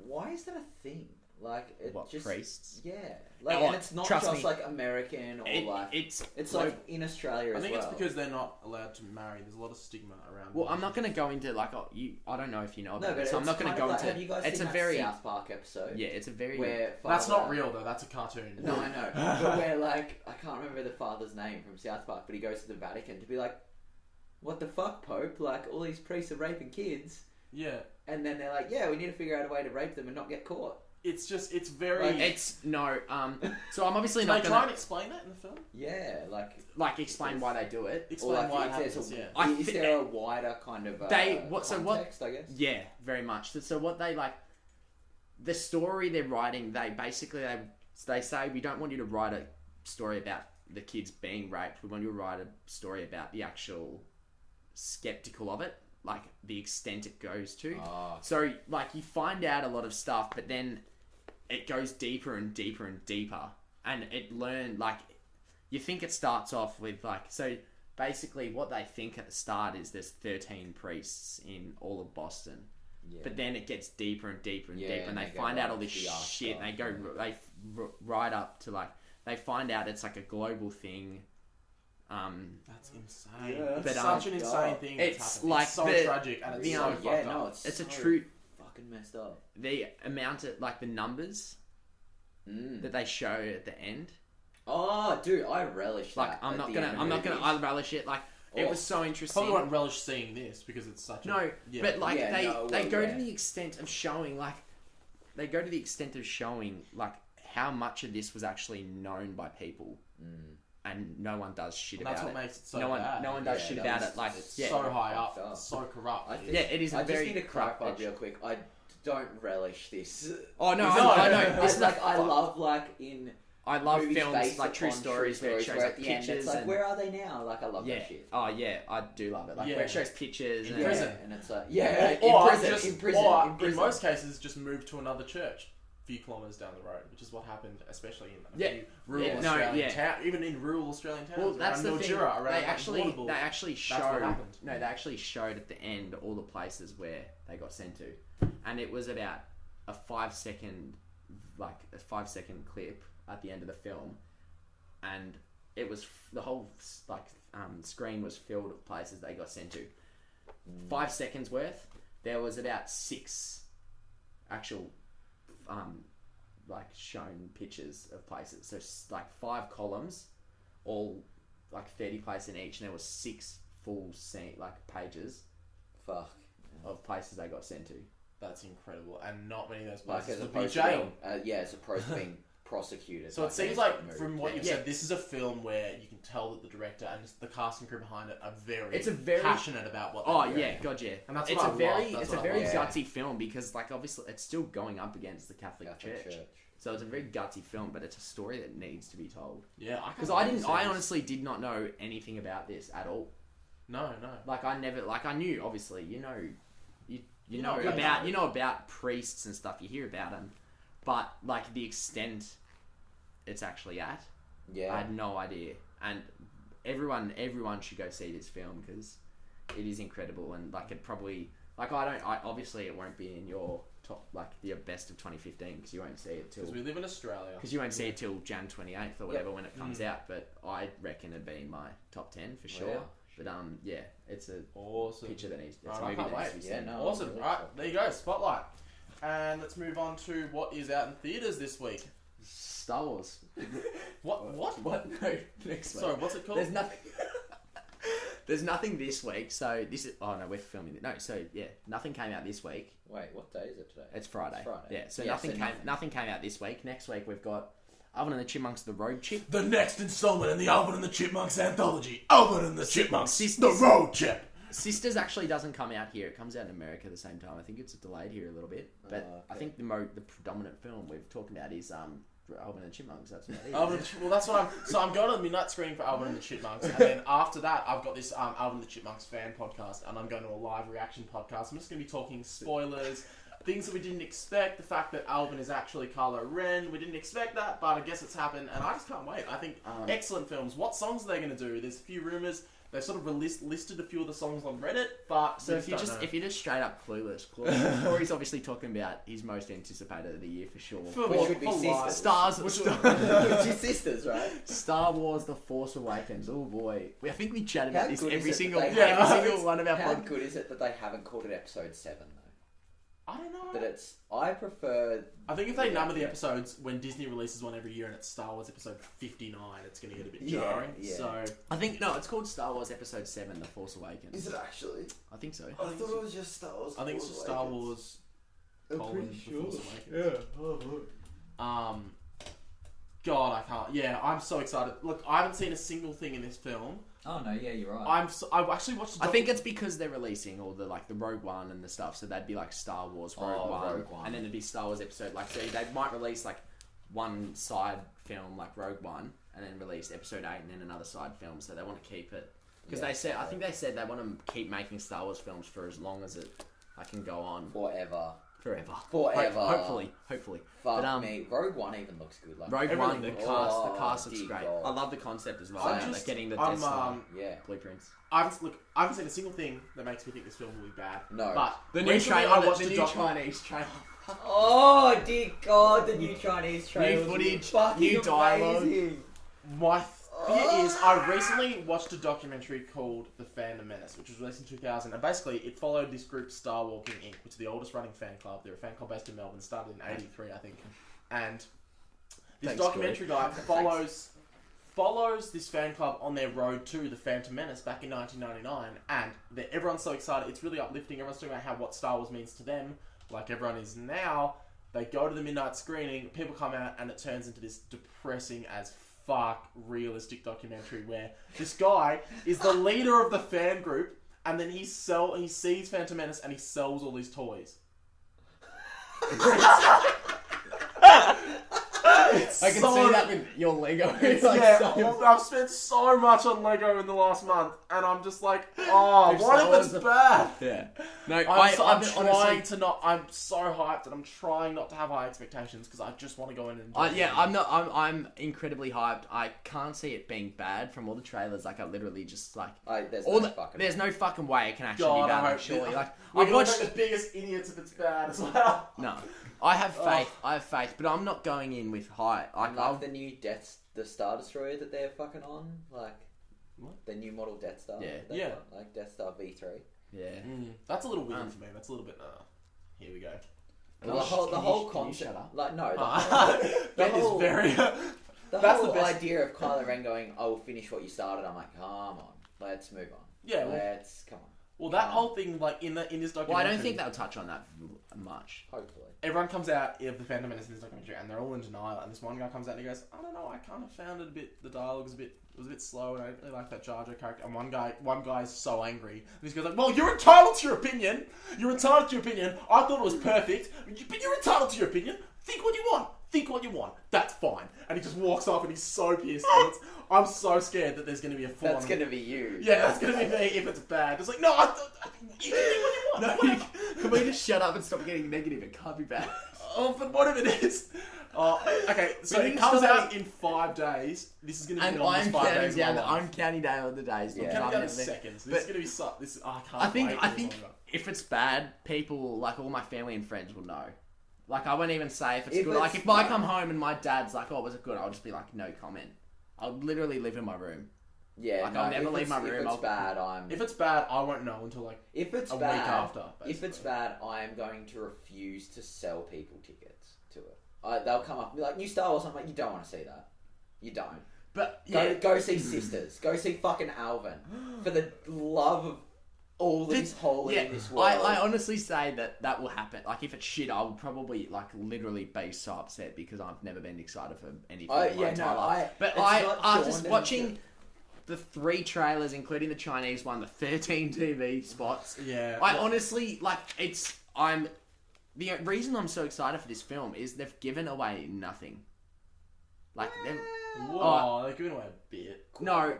C: why is that a thing? Like it just
B: priests?
C: Yeah, like and it's not just like American or like it's like in Australia as well.
A: I think it's because they're not allowed to marry. There's a lot of stigma around.
B: Well, I'm not going to go into like I don't know if you know about
C: but
B: it, so I'm not going to go into.
C: Have you guys
B: it's
C: seen
B: a
C: that
B: very
C: South Park episode.
B: Yeah, it's a very.
C: Where
A: that's not real though. That's a cartoon.
C: No, I know. But where like I can't remember the father's name from South Park, but he goes to the Vatican to be like, "What the fuck, Pope? Like all these priests are raping kids."
A: Yeah.
C: And then they're like, "Yeah, we need to figure out a way to rape them and not get caught."
A: It's very.
B: Like, it's no. So I'm obviously
A: Did
B: not
A: they
B: going
A: try and explain that in the film?
C: Yeah,
B: like explain why they do it.
A: Explain why it happens.
C: Is there a wider kind of context, I guess?
B: Yeah, very much. So what they like, the story they're writing, they basically they say we don't want you to write a story about the kids being raped. We want you to write a story about the actual skeptical of it. Like the extent it goes to. So like you find out a lot of stuff, but then it goes deeper and deeper and deeper, and you think it starts off with like, so basically what they think at the start is there's 13 priests in all of Boston, but then it gets deeper and deeper and deeper, and they find out all this shit, and they right up to like they find out it's like a global thing.
A: That's insane.
C: Yeah,
A: that's such an insane thing.
B: It's like
A: it's so tragic and it's so fucked up.
C: It's
B: so
C: a
B: true.
C: Fucking messed up.
B: The amount of like the numbers that they show at the end.
C: Oh, dude, I relish that.
B: Like I'm not gonna. I relish it. Like it was so interesting.
A: Probably won't relish seeing this because it's such.
B: But like they go to the extent of showing like how much of this was actually known by people. And no one does shit about it.
A: That's what makes it so
B: bad. No one does shit about it. Like
A: it's so high up, so corrupt.
B: It is.
C: I just need to clarify real quick. I don't relish this.
B: Oh no, I know.
C: It's like I love
B: I love films like true stories where it shows like pictures.
C: It's like, where are they now? Like I love that shit.
B: Oh yeah, I do love it. Like where it shows pictures
A: in prison,
C: and it's like in prison.
A: In most cases, just move to another church. Few kilometers down the road, which is what happened, especially in a few rural Australian towns, even in rural Australian towns.
B: Well, that's the thing. They actually showed at the end all the places where they got sent to, and it was about a 5-second clip at the end of the film, and it was the whole screen was filled with places they got sent to. 5 seconds worth. There was about 6 actual. Shown pictures of places. So like 5 columns, all like 30 places in each, and there was 6 full scene pages.
C: Fuck.
B: of places they got sent to.
A: That's incredible, and not many of those
C: Like
A: places
C: as
A: would be
C: opposed to
A: jail.
C: as opposed to being prosecuted.
A: So it
C: like
A: seems
C: in
A: like,
C: a movie.
A: from what you've
C: Yeah.
A: said, this is a film where you can tell that the director and just the cast and crew behind it are very,
B: very
A: passionate about what
B: Oh
A: they're doing.
B: yeah, God yeah.
A: And that's
B: it's
A: what
B: a
A: I
B: very
A: love. That's
B: it's a
A: what I
B: very
C: love.
B: gutsy film because like obviously it's still going up against the Catholic Church. So it's a very gutsy film, but it's a story that needs to be told.
A: Yeah,
B: Because I honestly did not know anything about this at all.
A: No.
B: Like I knew obviously you know
A: know
B: about priests and stuff. You hear about them, but like the extent it's actually at,
C: Yeah.
B: I had no idea. And everyone should go see this film because it is incredible and like it probably obviously it won't be in your top like the best of 2015 because you won't see it till
A: Because we live in Australia.
B: because you won't see it till Jan 28th or whatever when it comes out. But I reckon it'd be in my top 10 for sure.
C: Yeah.
B: But yeah, it's a
A: Awesome.
B: picture that needs. It's
A: Right,
B: a
A: I
B: movie
A: can't
B: that
A: wait.
B: needs to be
C: Yeah,
B: seen.
C: no.
A: Awesome.
C: really
A: Right,
C: cool.
A: there you go. Spotlight. And let's move on to what is out in theaters this week.
B: Star Wars.
A: What?
B: What? No, next week.
A: Sorry, what's it called?
B: There's nothing. There's nothing this week. So this is. Oh no, we're filming it. No, so yeah, nothing came out this week.
C: Wait, what day is it today?
B: It's Friday.
C: It's Friday.
B: Yeah. So
C: Yeah,
B: nothing
C: so
B: came. Nothing came out this week. Next week we've got Alvin and the Chipmunks: The Road Chip.
A: The next installment in the Alvin and the Chipmunks anthology. Alvin and the Chipmunks.
B: Sisters.
A: The Road Chip.
B: Sisters actually doesn't come out here. It comes out in America at the same time. I think it's delayed here a little bit. But
C: okay.
B: I think the predominant film we've talked about is Alvin and the Chipmunks. That's about it.
A: Well, that's what I'm going to the midnight screening for Alvin and the Chipmunks, and then after that, I've got this Alvin and the Chipmunks fan podcast, and I'm going to a live reaction podcast. I'm just going to be talking spoilers, things that we didn't expect, the fact that Alvin is actually Kylo Ren. We didn't expect that, but I guess it's happened, and I just can't wait. I think excellent films. What songs are they going to do? There's a few rumors. They've sort of listed a few of the songs on Reddit, but
B: So if you're just straight up clueless, Corey's obviously talking about his most anticipated of the year for sure.
C: Which would be Sisters.
B: Stars.
C: Which is Sisters, right?
B: Star Wars: The Force Awakens. Oh boy, I think we chat
C: How
B: about this
C: good
B: every
C: is it
B: single
C: that they-
B: one of our
C: How
B: podcasts.
C: good is it that they haven't called it episode 7 though?
A: I don't know.
C: That it's. I prefer.
A: I think if they number the episodes when Disney releases one every year and it's Star Wars episode 59, it's going to get a bit jarring.
C: yeah.
A: So
B: I think no, it's called Star Wars Episode 7: The Force Awakens.
D: Is it actually?
B: I think so.
D: I thought it was just Star Wars.
A: I think it's just Star Wars.
D: I'm
A: colon,
D: pretty
A: The
D: sure.
A: Force Awakens. God, I can't. Yeah, I'm so excited. Look, I haven't seen a single thing in this film.
C: Oh no, yeah, you're right.
A: I actually watched.
B: I think it's because they're releasing all the Rogue One and the stuff, so that'd be like Star Wars Rogue One, and then it'd be Star Wars episode. Like, so they might release like one side film like Rogue One, and then release episode 8 and then another side film. So they want to keep it because
C: Yeah,
B: they said
C: so-
B: I think they said they want to keep making Star Wars films for as long as it can go on
C: Forever.
B: forever.
C: Forever.
B: Hopefully.
C: Fuck
B: But,
C: me. Rogue One even looks good. Like
B: Rogue
A: Everything
B: One, the
A: looks-
B: cast looks
C: dear
B: great.
C: God.
B: I love the concept as well.
A: I'm
B: Like
A: just-
B: getting the
A: I'm,
B: Death Star
C: Yeah.
B: blueprints.
A: I haven't seen a single thing that makes me think this film will be bad.
C: No.
A: But
B: The new
A: recently
B: trailer,
A: I watched
B: the
A: a
B: new
A: doc-
B: Chinese trailer.
C: Oh dear God! The new Chinese trailer.
B: New footage,
C: fucking
B: new dialogue.
C: amazing.
A: My fear is I recently watched a documentary called The Fandom Menace, which was released in 2000, and basically it followed this group Star Walking Inc., which is the oldest running fan club. They're a fan club based in Melbourne, started in '83, I think. And this
B: Thanks,
A: documentary guy follows this fan club on their road to the Phantom Menace back in 1999, and everyone's so excited. It's really uplifting. Everyone's talking about what Star Wars means to them, like everyone is now. They go to the midnight screening, people come out, and it turns into this depressing as fuck realistic documentary where this guy is the leader of the fan group, and then he sees Phantom Menace and he sells all these toys.
B: I can see that with your Lego. It's
A: I've spent so much on Lego in the last month, and I'm just like, oh,
B: If
A: what
B: Star
A: if
B: Wars
A: it's
B: are-
A: bad?
B: Yeah. No,
A: I'm
B: honestly,
A: trying to not. I'm so hyped, and I'm trying not to have high expectations because I just want to go in and enjoy it.
B: I'm incredibly hyped. I can't see it being bad from all the trailers. Like I literally just like there's no fucking way it can actually
A: God,
B: be
A: I
B: bad.
A: hope
B: Surely,
A: it-
B: like
A: We're
B: I've
A: gonna
B: watched.
A: make the biggest idiots if it's bad as well.
B: No, I have faith. I have faith, but I'm not going in with high.
C: Like the new the Star Destroyer that they're fucking on, like
A: What?
C: the new model Death Star.
B: Yeah.
C: They've
A: Yeah.
C: got, like Death Star V3.
B: Yeah.
A: That's a little weird for me. That's a little bit. Here we go.
C: Well, the whole
B: can you
C: concept,
B: shut up?
C: like no,
A: Ben is
C: whole-
A: very.
C: the
A: That's
C: whole
A: the best-
C: idea of Kylo Ren going, "I will finish what you started." I'm like, come on, let's move on.
A: Yeah, well,
C: Let's come on.
A: Well, that whole thing, like, in this documentary...
B: Well, I don't think they'll touch on that much.
C: Hopefully.
A: Everyone comes out of the Phantom Menace in this documentary, and they're all in denial, and this one guy comes out and he goes, I don't know, I kind of found it a bit... The dialogue was a bit slow, and I don't really like that Jar Jar character. And one guy is so angry. And this guy's like, well, you're entitled to your opinion. You're entitled to your opinion. I thought it was perfect, but you're entitled to your opinion. Think what you want. Think what you want. That's fine. And he just walks off, and he's so pissed. And I'm so scared that there's going to be a full...
C: That's going to be you.
A: Yeah, that's going to be me if it's bad. It's like, no, you can think what you want.
B: Can we just shut up and stop getting negative? It can't be bad.
A: Oh, but what if it is? Okay, so it comes out in 5 days. This is going to be
B: And
A: the longest
B: I'm
A: 5
B: counting
A: days
B: down
A: of my
B: the
A: life.
B: uncanny day of the days.
C: Yeah.
A: I'm counting down to seconds. This is going to be I can't
B: I think
A: wait.
B: if it's bad, people, like all my family and friends will know. Like, I won't even say if it's good. Like, if I come home and my dad's like, oh, was it good? I'll just be like, no comment. I'll literally live in my room.
C: Yeah,
B: Like, I'll never leave my room.
A: If it's bad, I won't know until like
C: If it's
A: a
C: bad,
A: week after.
C: If it's bad, I am going to refuse to sell people tickets to it. They'll come up and be like, new Star Wars. I'm like, you don't want to see that. You don't.
A: But yeah,
C: Go see Sisters. Go see fucking Alvin. For the love of all that is holy in this world.
B: I honestly say that will happen. Like, if it's shit, I will probably, like, literally be so upset because I've never been excited for anything in my entire life. But after watching the 3 trailers, including the Chinese one, the 13 TV spots, I honestly, like, the reason I'm so excited for this film is they've given away nothing. Like, they're
A: giving away a bit.
B: No,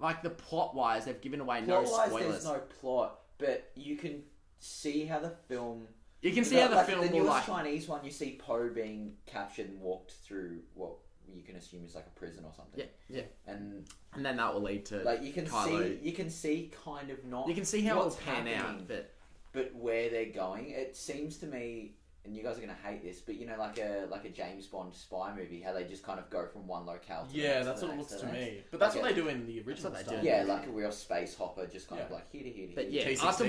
B: like, the plot-wise, they've given away no spoilers.
C: There's no plot, but you can see how the film...
B: You can see how the film
C: the
B: will,
C: newest
B: like...
C: Chinese one, you see Poe being captured and walked through what you can assume is like a prison or something.
B: Yeah.
C: And
B: then that will lead to
C: like you can
B: Kylo.
C: see kind of not...
B: You can see how it'll
C: what's
B: pan out,
C: but where they're going. It seems to me... And you guys are gonna hate this, but you know, like a James Bond spy movie, how they just kind of go from one locale to the next.
A: That's what it looks to me. But that's what they do in the original stuff.
C: Yeah, like a real space hopper, just kind of like here to here to here.
B: But yeah, after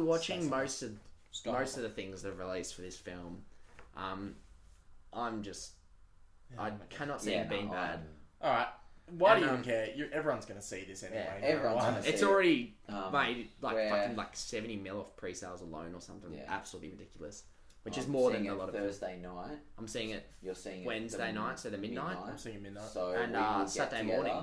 B: watching most of the things that are released for this film, I'm just I cannot see it being bad.
A: All right. Why do you even care? Everyone's going to see this anyway.
C: Yeah, everyone's going to see it.
B: It's already made fucking 70 mil off pre-sales alone or something. Yeah. Absolutely ridiculous. Which is more than a lot of
C: Thursday night.
B: I'm seeing it.
C: You're seeing
B: Wednesday night, so the midnight.
A: I'm seeing it midnight.
C: So
B: and Saturday morning.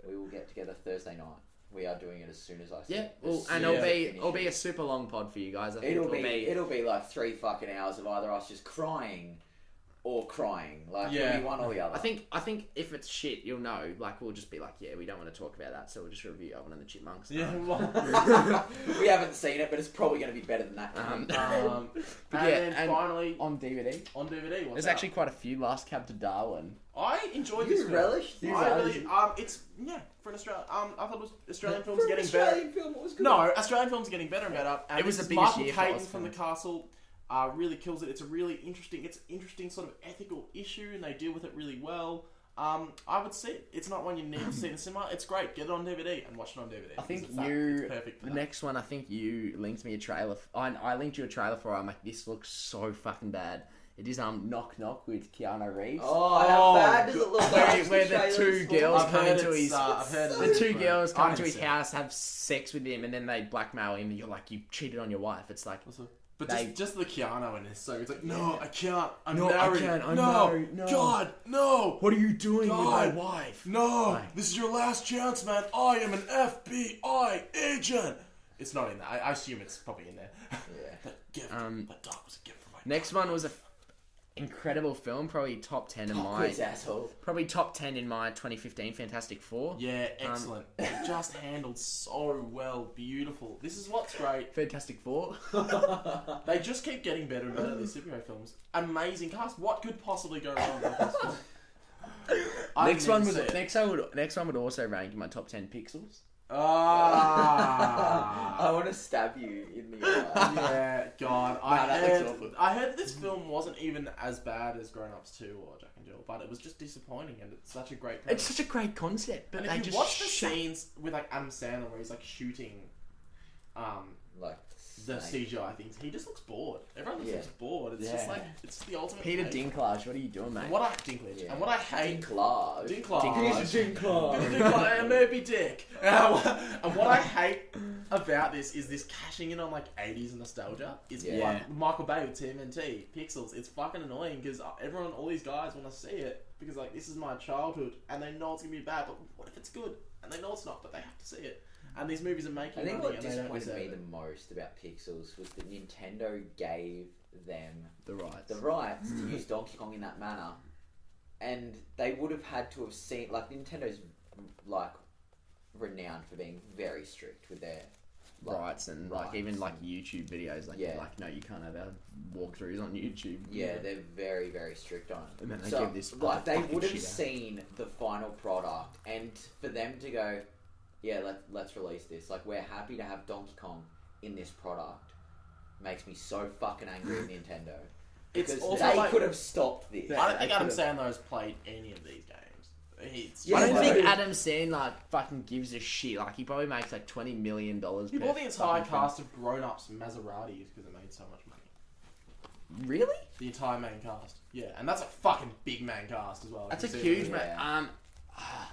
C: We will get together Thursday night. We are doing it as soon as I see.
B: Yeah, well, and it'll be a super long pod for you guys. I think
C: it'll be like 3 fucking hours of either us just crying or crying. Like it'll be one or the other.
B: I think if it's shit, you'll know. Like we'll just be like, yeah, we don't want to talk about that, so we'll just review Alvin and the Chipmunks.
A: Yeah,
C: we haven't seen it, but it's probably going to be better than that.
A: And finally
B: on DVD.
A: There's
B: actually quite a few. Last Cab to Darwin.
A: I enjoyed this film.
C: Relish?
A: It's for an Australian. I thought it was Australian films getting better.
C: Australian film, it was good.
A: No, Australian films getting better and better. And
B: it was the biggest
A: Michael
B: year
A: Caton
B: for us,
A: from The Castle. Really kills it. It's interesting sort of ethical issue, and they deal with it really well. I would see it. It's not one you need to see in the cinema. It's great. Get it on DVD and watch it on DVD.
B: I think
A: it's perfect for
B: the next one. I think you linked me a trailer. I linked you a trailer for it. I'm like, this looks so fucking bad. It is Knock Knock with Keanu Reeves.
C: Oh, how bad does it look?
B: Where the 2 girls come into his
A: girls
B: come into his house, have sex with him, and then they blackmail him. And you're like, you cheated on your wife. It's like.
A: But just the Keanu in this, so it's like, no, I can't. I'm married.
B: I can't. I'm married. No.
A: God, no.
B: What are you doing with my wife?
A: No. This is your last chance, man. I am an FBI agent. It's not in there. I assume it's probably in there.
C: Yeah.
A: That gift. That dog was a gift from my
B: Next one was a incredible film, probably top 10 in probably top 10 in my 2015 Fantastic Four.
A: Yeah, excellent. Just handled so well, beautiful. This is what's great.
B: Fantastic Four.
A: They just keep getting better and better. These superhero films, amazing cast. What could possibly go wrong with this film? Next one would also rank in my top 10 Pixels.
C: I want to stab you in the eye.
A: Yeah, God. I heard this film wasn't even as bad as Grown Ups 2 or Jack and Jill, but it was just disappointing, and it's such a great premise.
B: It's such a great concept, but
A: and
B: they
A: if you
B: just
A: watch the scenes with like Adam Sandler where he's like shooting
C: like
A: the CGI things, he just looks bored. Everyone just looks bored. It's just like, it's the ultimate
B: Peter Dinklage, what are you doing, mate?
A: And what I hate
C: Dinklage.
A: Moby Dick. And what I hate about this is this cashing in on like 80s nostalgia. It's Michael Bay with TMNT, Pixels. It's fucking annoying because all these guys want to see it because like this is my childhood and they know it's gonna be bad, but what if it's good? And they know it's not, but they have to see it. And these movies are making
C: I think
A: money
C: what
A: and they don't
C: disappointed me
A: deserve it.
C: the most about Pixels was that Nintendo gave them
B: The rights.
C: to use Donkey Kong in that manner, and they would have had to have seen, like, Nintendo's like renowned for being very strict with their
B: Rights and like even like YouTube videos, like no, you can't have our walkthroughs on YouTube.
C: Yeah, they're very, very strict on it.
B: And then they
C: So,
B: give this
C: like, they
B: fucking
C: would have
B: shit out.
C: seen the final product, and for them to go, yeah, let's release this. Like, we're happy to have Donkey Kong in this product. Makes me so fucking angry at Nintendo.
A: It's
C: Because
A: also
C: they
A: like-
C: could have stopped this.
A: I don't think
C: They
A: Adam
C: could have-
A: Sandler has played any of these games.
C: Yeah,
B: I don't
C: but-
B: think Adam Sandler fucking gives a shit. Like he probably makes like $20 million.
A: He bought the entire cast of grown-ups Maseratis because it made so much money.
B: Really?
A: The entire main cast. Yeah, and that's a fucking big main cast as well.
B: That's a
A: You can see
B: huge
A: it.
B: man.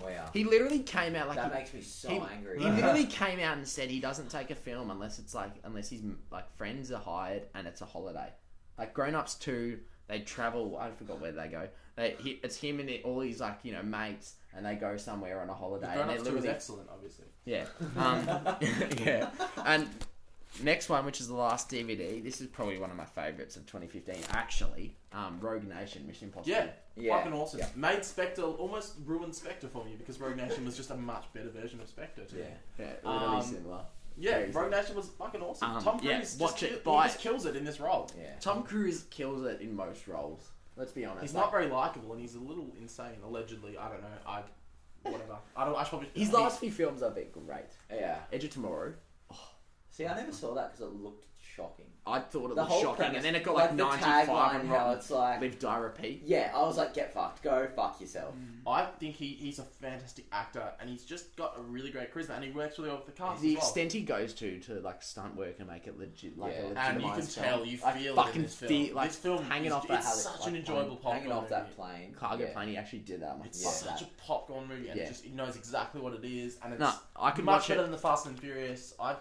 C: Wow.
B: He literally came out like
C: That makes me so angry.
B: He literally came out and said he doesn't take a film unless he's like friends are hired and it's a holiday. Like Grown Ups 2, they travel. I forgot where they go. It's him and all his like mates, and they go somewhere on a holiday. And
A: Grown-ups
B: they
A: 2 is
B: literally
A: excellent, obviously.
B: yeah, yeah. And next one, which is the last DVD. This is probably one of my favorites of 2015. Actually, Rogue Nation, Mission Impossible.
C: Yeah.
A: Fucking awesome.
C: Yeah.
A: Made Spectre, almost ruined Spectre for me because Rogue Nation was just a much better version of Spectre to me.
B: Yeah, literally similar.
A: Yeah,
B: Very
A: Rogue
B: similar.
A: Nation was fucking awesome.
B: Um,
A: Tom
B: yeah,
A: Cruise
B: watch
A: just,
B: it,
A: he
B: buy
A: just
B: it.
A: kills it in this role.
C: Yeah.
B: Tom Cruise kills it in most roles. Let's be honest.
A: He's
B: Like,
A: not very likable and he's a little insane, allegedly. I don't know. Whatever. I should probably...
B: His last few films have been great.
C: Yeah.
B: Edge of Tomorrow.
C: See, I never saw that because it looked shocking.
B: I thought it
C: The
B: was
C: whole
B: shocking,
C: premise,
B: and then it got
C: like
B: like
C: the
B: 95
C: tagline,
B: on
C: how
B: Rotten.
C: it's like-
B: Live, Die, Repeat.
C: Yeah, I was like, get fucked. Go fuck yourself.
A: I think he's a fantastic actor and he's just got a really great charisma and he works really well with the cast
B: The
A: as well.
B: extent he goes to like stunt work and make it legit, like a
C: Yeah.
A: And you can
B: legitimized
A: tell,
B: film.
A: you
B: I
A: feel it in
B: fucking
A: this film.
B: feel like
A: This film
B: hanging
A: is,
B: off that
A: it's
B: heli-
A: such
B: like
A: an enjoyable popcorn
C: Hanging off
A: movie.
C: that plane.
B: cargo
C: Yeah.
B: plane. He actually did that. I'm like,
A: It's
B: fuck
A: such
B: that.
A: a popcorn movie and
B: Yeah.
A: it knows exactly what it is and it's
B: No, I could
A: much
B: watch
A: better
B: it.
A: than the Fast and Furious. I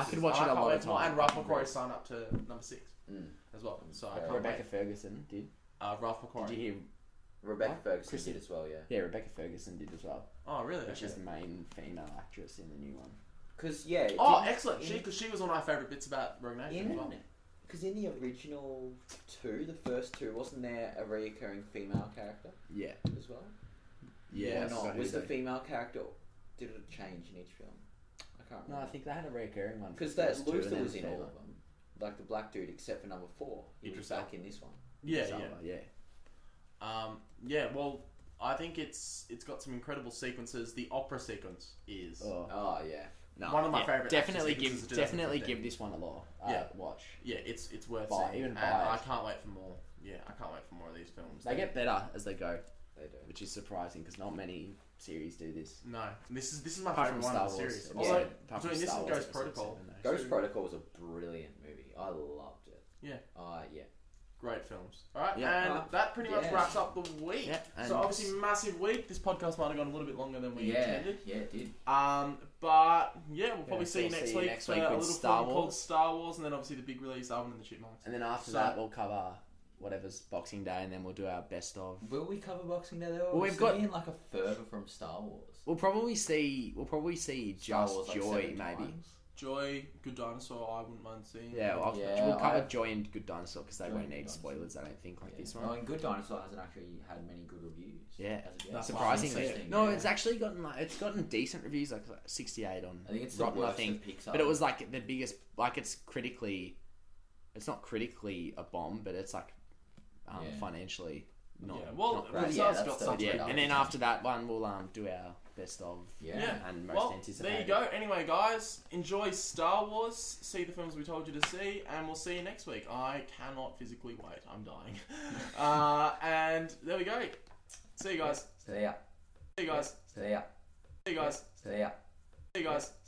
A: could
B: watch it a
A: can't
B: lot
A: wait
B: of
A: for more.
B: time.
A: And Ralph McQuarrie signed up to number 6
C: Mm.
A: as well. So I
C: Yeah.
A: can't
B: Rebecca
A: wait.
B: Ferguson did.
A: Ralph
B: Did
A: McQuarrie.
B: you hear?
C: Rebecca
B: What?
C: Ferguson
B: Kristen-
C: did as well, yeah.
B: Yeah, Rebecca Ferguson did as well,
A: Oh really?
B: which
A: Okay.
B: is the main female actress in the new one.
C: Because, yeah.
A: Oh,
C: didn't-
A: excellent! Because she was one of my favourite bits about Rogue Nation as well.
C: Because in the original the first two, wasn't there a recurring female character
B: Yeah,
C: as well?
B: yeah.
C: Or
B: I forgot
C: not?
B: who
C: Was the
B: they-
C: female character, did it change in each film? I can't
B: No, I
C: remember.
B: think they had a recurring one.
C: Because
B: for the
C: that
B: first two, and
C: Luther
B: then
C: was in all
B: female.
C: of them. Like the black dude, except for number 4. He was
A: Interesting.
C: back in this one.
A: Yeah,
B: So,
A: yeah.
B: yeah.
A: Yeah, well, I think it's got some incredible sequences. The opera sequence is
C: Oh, yeah.
B: No,
A: one of my
B: yeah,
A: favourite
B: Definitely
A: action sequences of
B: definitely
A: 2015.
B: give this one a lot.
A: Yeah.
B: Watch.
A: yeah, it's worth
B: Buy-
A: seeing,
B: even
A: and
B: buy
A: I
B: it.
A: can't wait for more. Yeah, I can't wait for more of these films.
B: They get better as they go,
C: They do.
B: which is surprising because not many series do this.
A: No, this is my
B: Apart
A: favourite
B: from
A: one of
B: Star
A: the
B: Wars.
A: series.
B: Yeah,
A: Although
B: apart from
A: between this
B: Star
A: and
B: Wars
A: Ghost
B: episode
A: Protocol,
B: 7, though.
C: Ghost Protocol was a brilliant movie. I loved it.
A: Yeah.
C: Yeah.
A: great films. All right,
B: Yeah.
A: and that pretty much
C: Yeah.
A: wraps up the week.
B: Yeah, and-
A: So obviously massive week. This podcast might have gone a little bit longer than we
C: Yeah,
A: intended.
C: yeah, it did.
A: But yeah, we'll probably
B: so
A: see you
B: we'll
A: next
B: see you
A: week
B: next
A: for
B: week
A: a
B: with
A: little
B: Star
A: film called
B: Wars.
A: Star Wars, and then obviously the big release Alvin and the Chipmunks.
B: And then after
A: So-
B: that, we'll cover whatever's Boxing Day, and then we'll do our best of.
C: Will we cover Boxing Day though?
B: Well, we've got-
C: in like a fervor from Star Wars.
B: We'll probably see
C: Star
B: Just
C: Wars, like,
B: Joy,
C: 7
B: maybe.
C: times.
A: Joy, Good Dinosaur, I wouldn't mind seeing.
B: Yeah,
C: Yeah,
B: we'll cover
C: I-
B: Joy and Good Dinosaur because they
C: Joy
B: won't
C: and
B: need
C: Good
B: spoilers. I don't think like
C: Yeah.
B: this
C: Oh,
B: one.
C: and Good Dinosaur hasn't actually had many good reviews.
B: Yeah.
C: as of yet.
A: That's
B: Surprisingly,
C: Interesting,
B: no,
C: yeah.
B: it's actually gotten it's gotten decent reviews, like 68 on
C: I think it's
B: Rotten,
C: the
B: I
C: worst
B: think.
C: of Pixar.
B: But it was like the biggest, like it's not critically a bomb, but it's like
C: Yeah.
B: financially not.
A: Yeah, well,
B: not
A: well,
B: great.
C: yeah,
A: Pixar's
C: that's
A: got
C: the-
A: something.
B: Yeah, and then after that one, we'll do our best of
C: Yeah.
B: and most
A: Well,
B: anticipated.
A: there you go. Anyway, guys, enjoy Star Wars. See the films we told you to see, and we'll see you next week. I cannot physically wait. I'm dying. And there we go. See you guys.
C: See ya.
A: See you guys.
C: See ya.
A: See you guys.
C: See ya.
A: See you guys.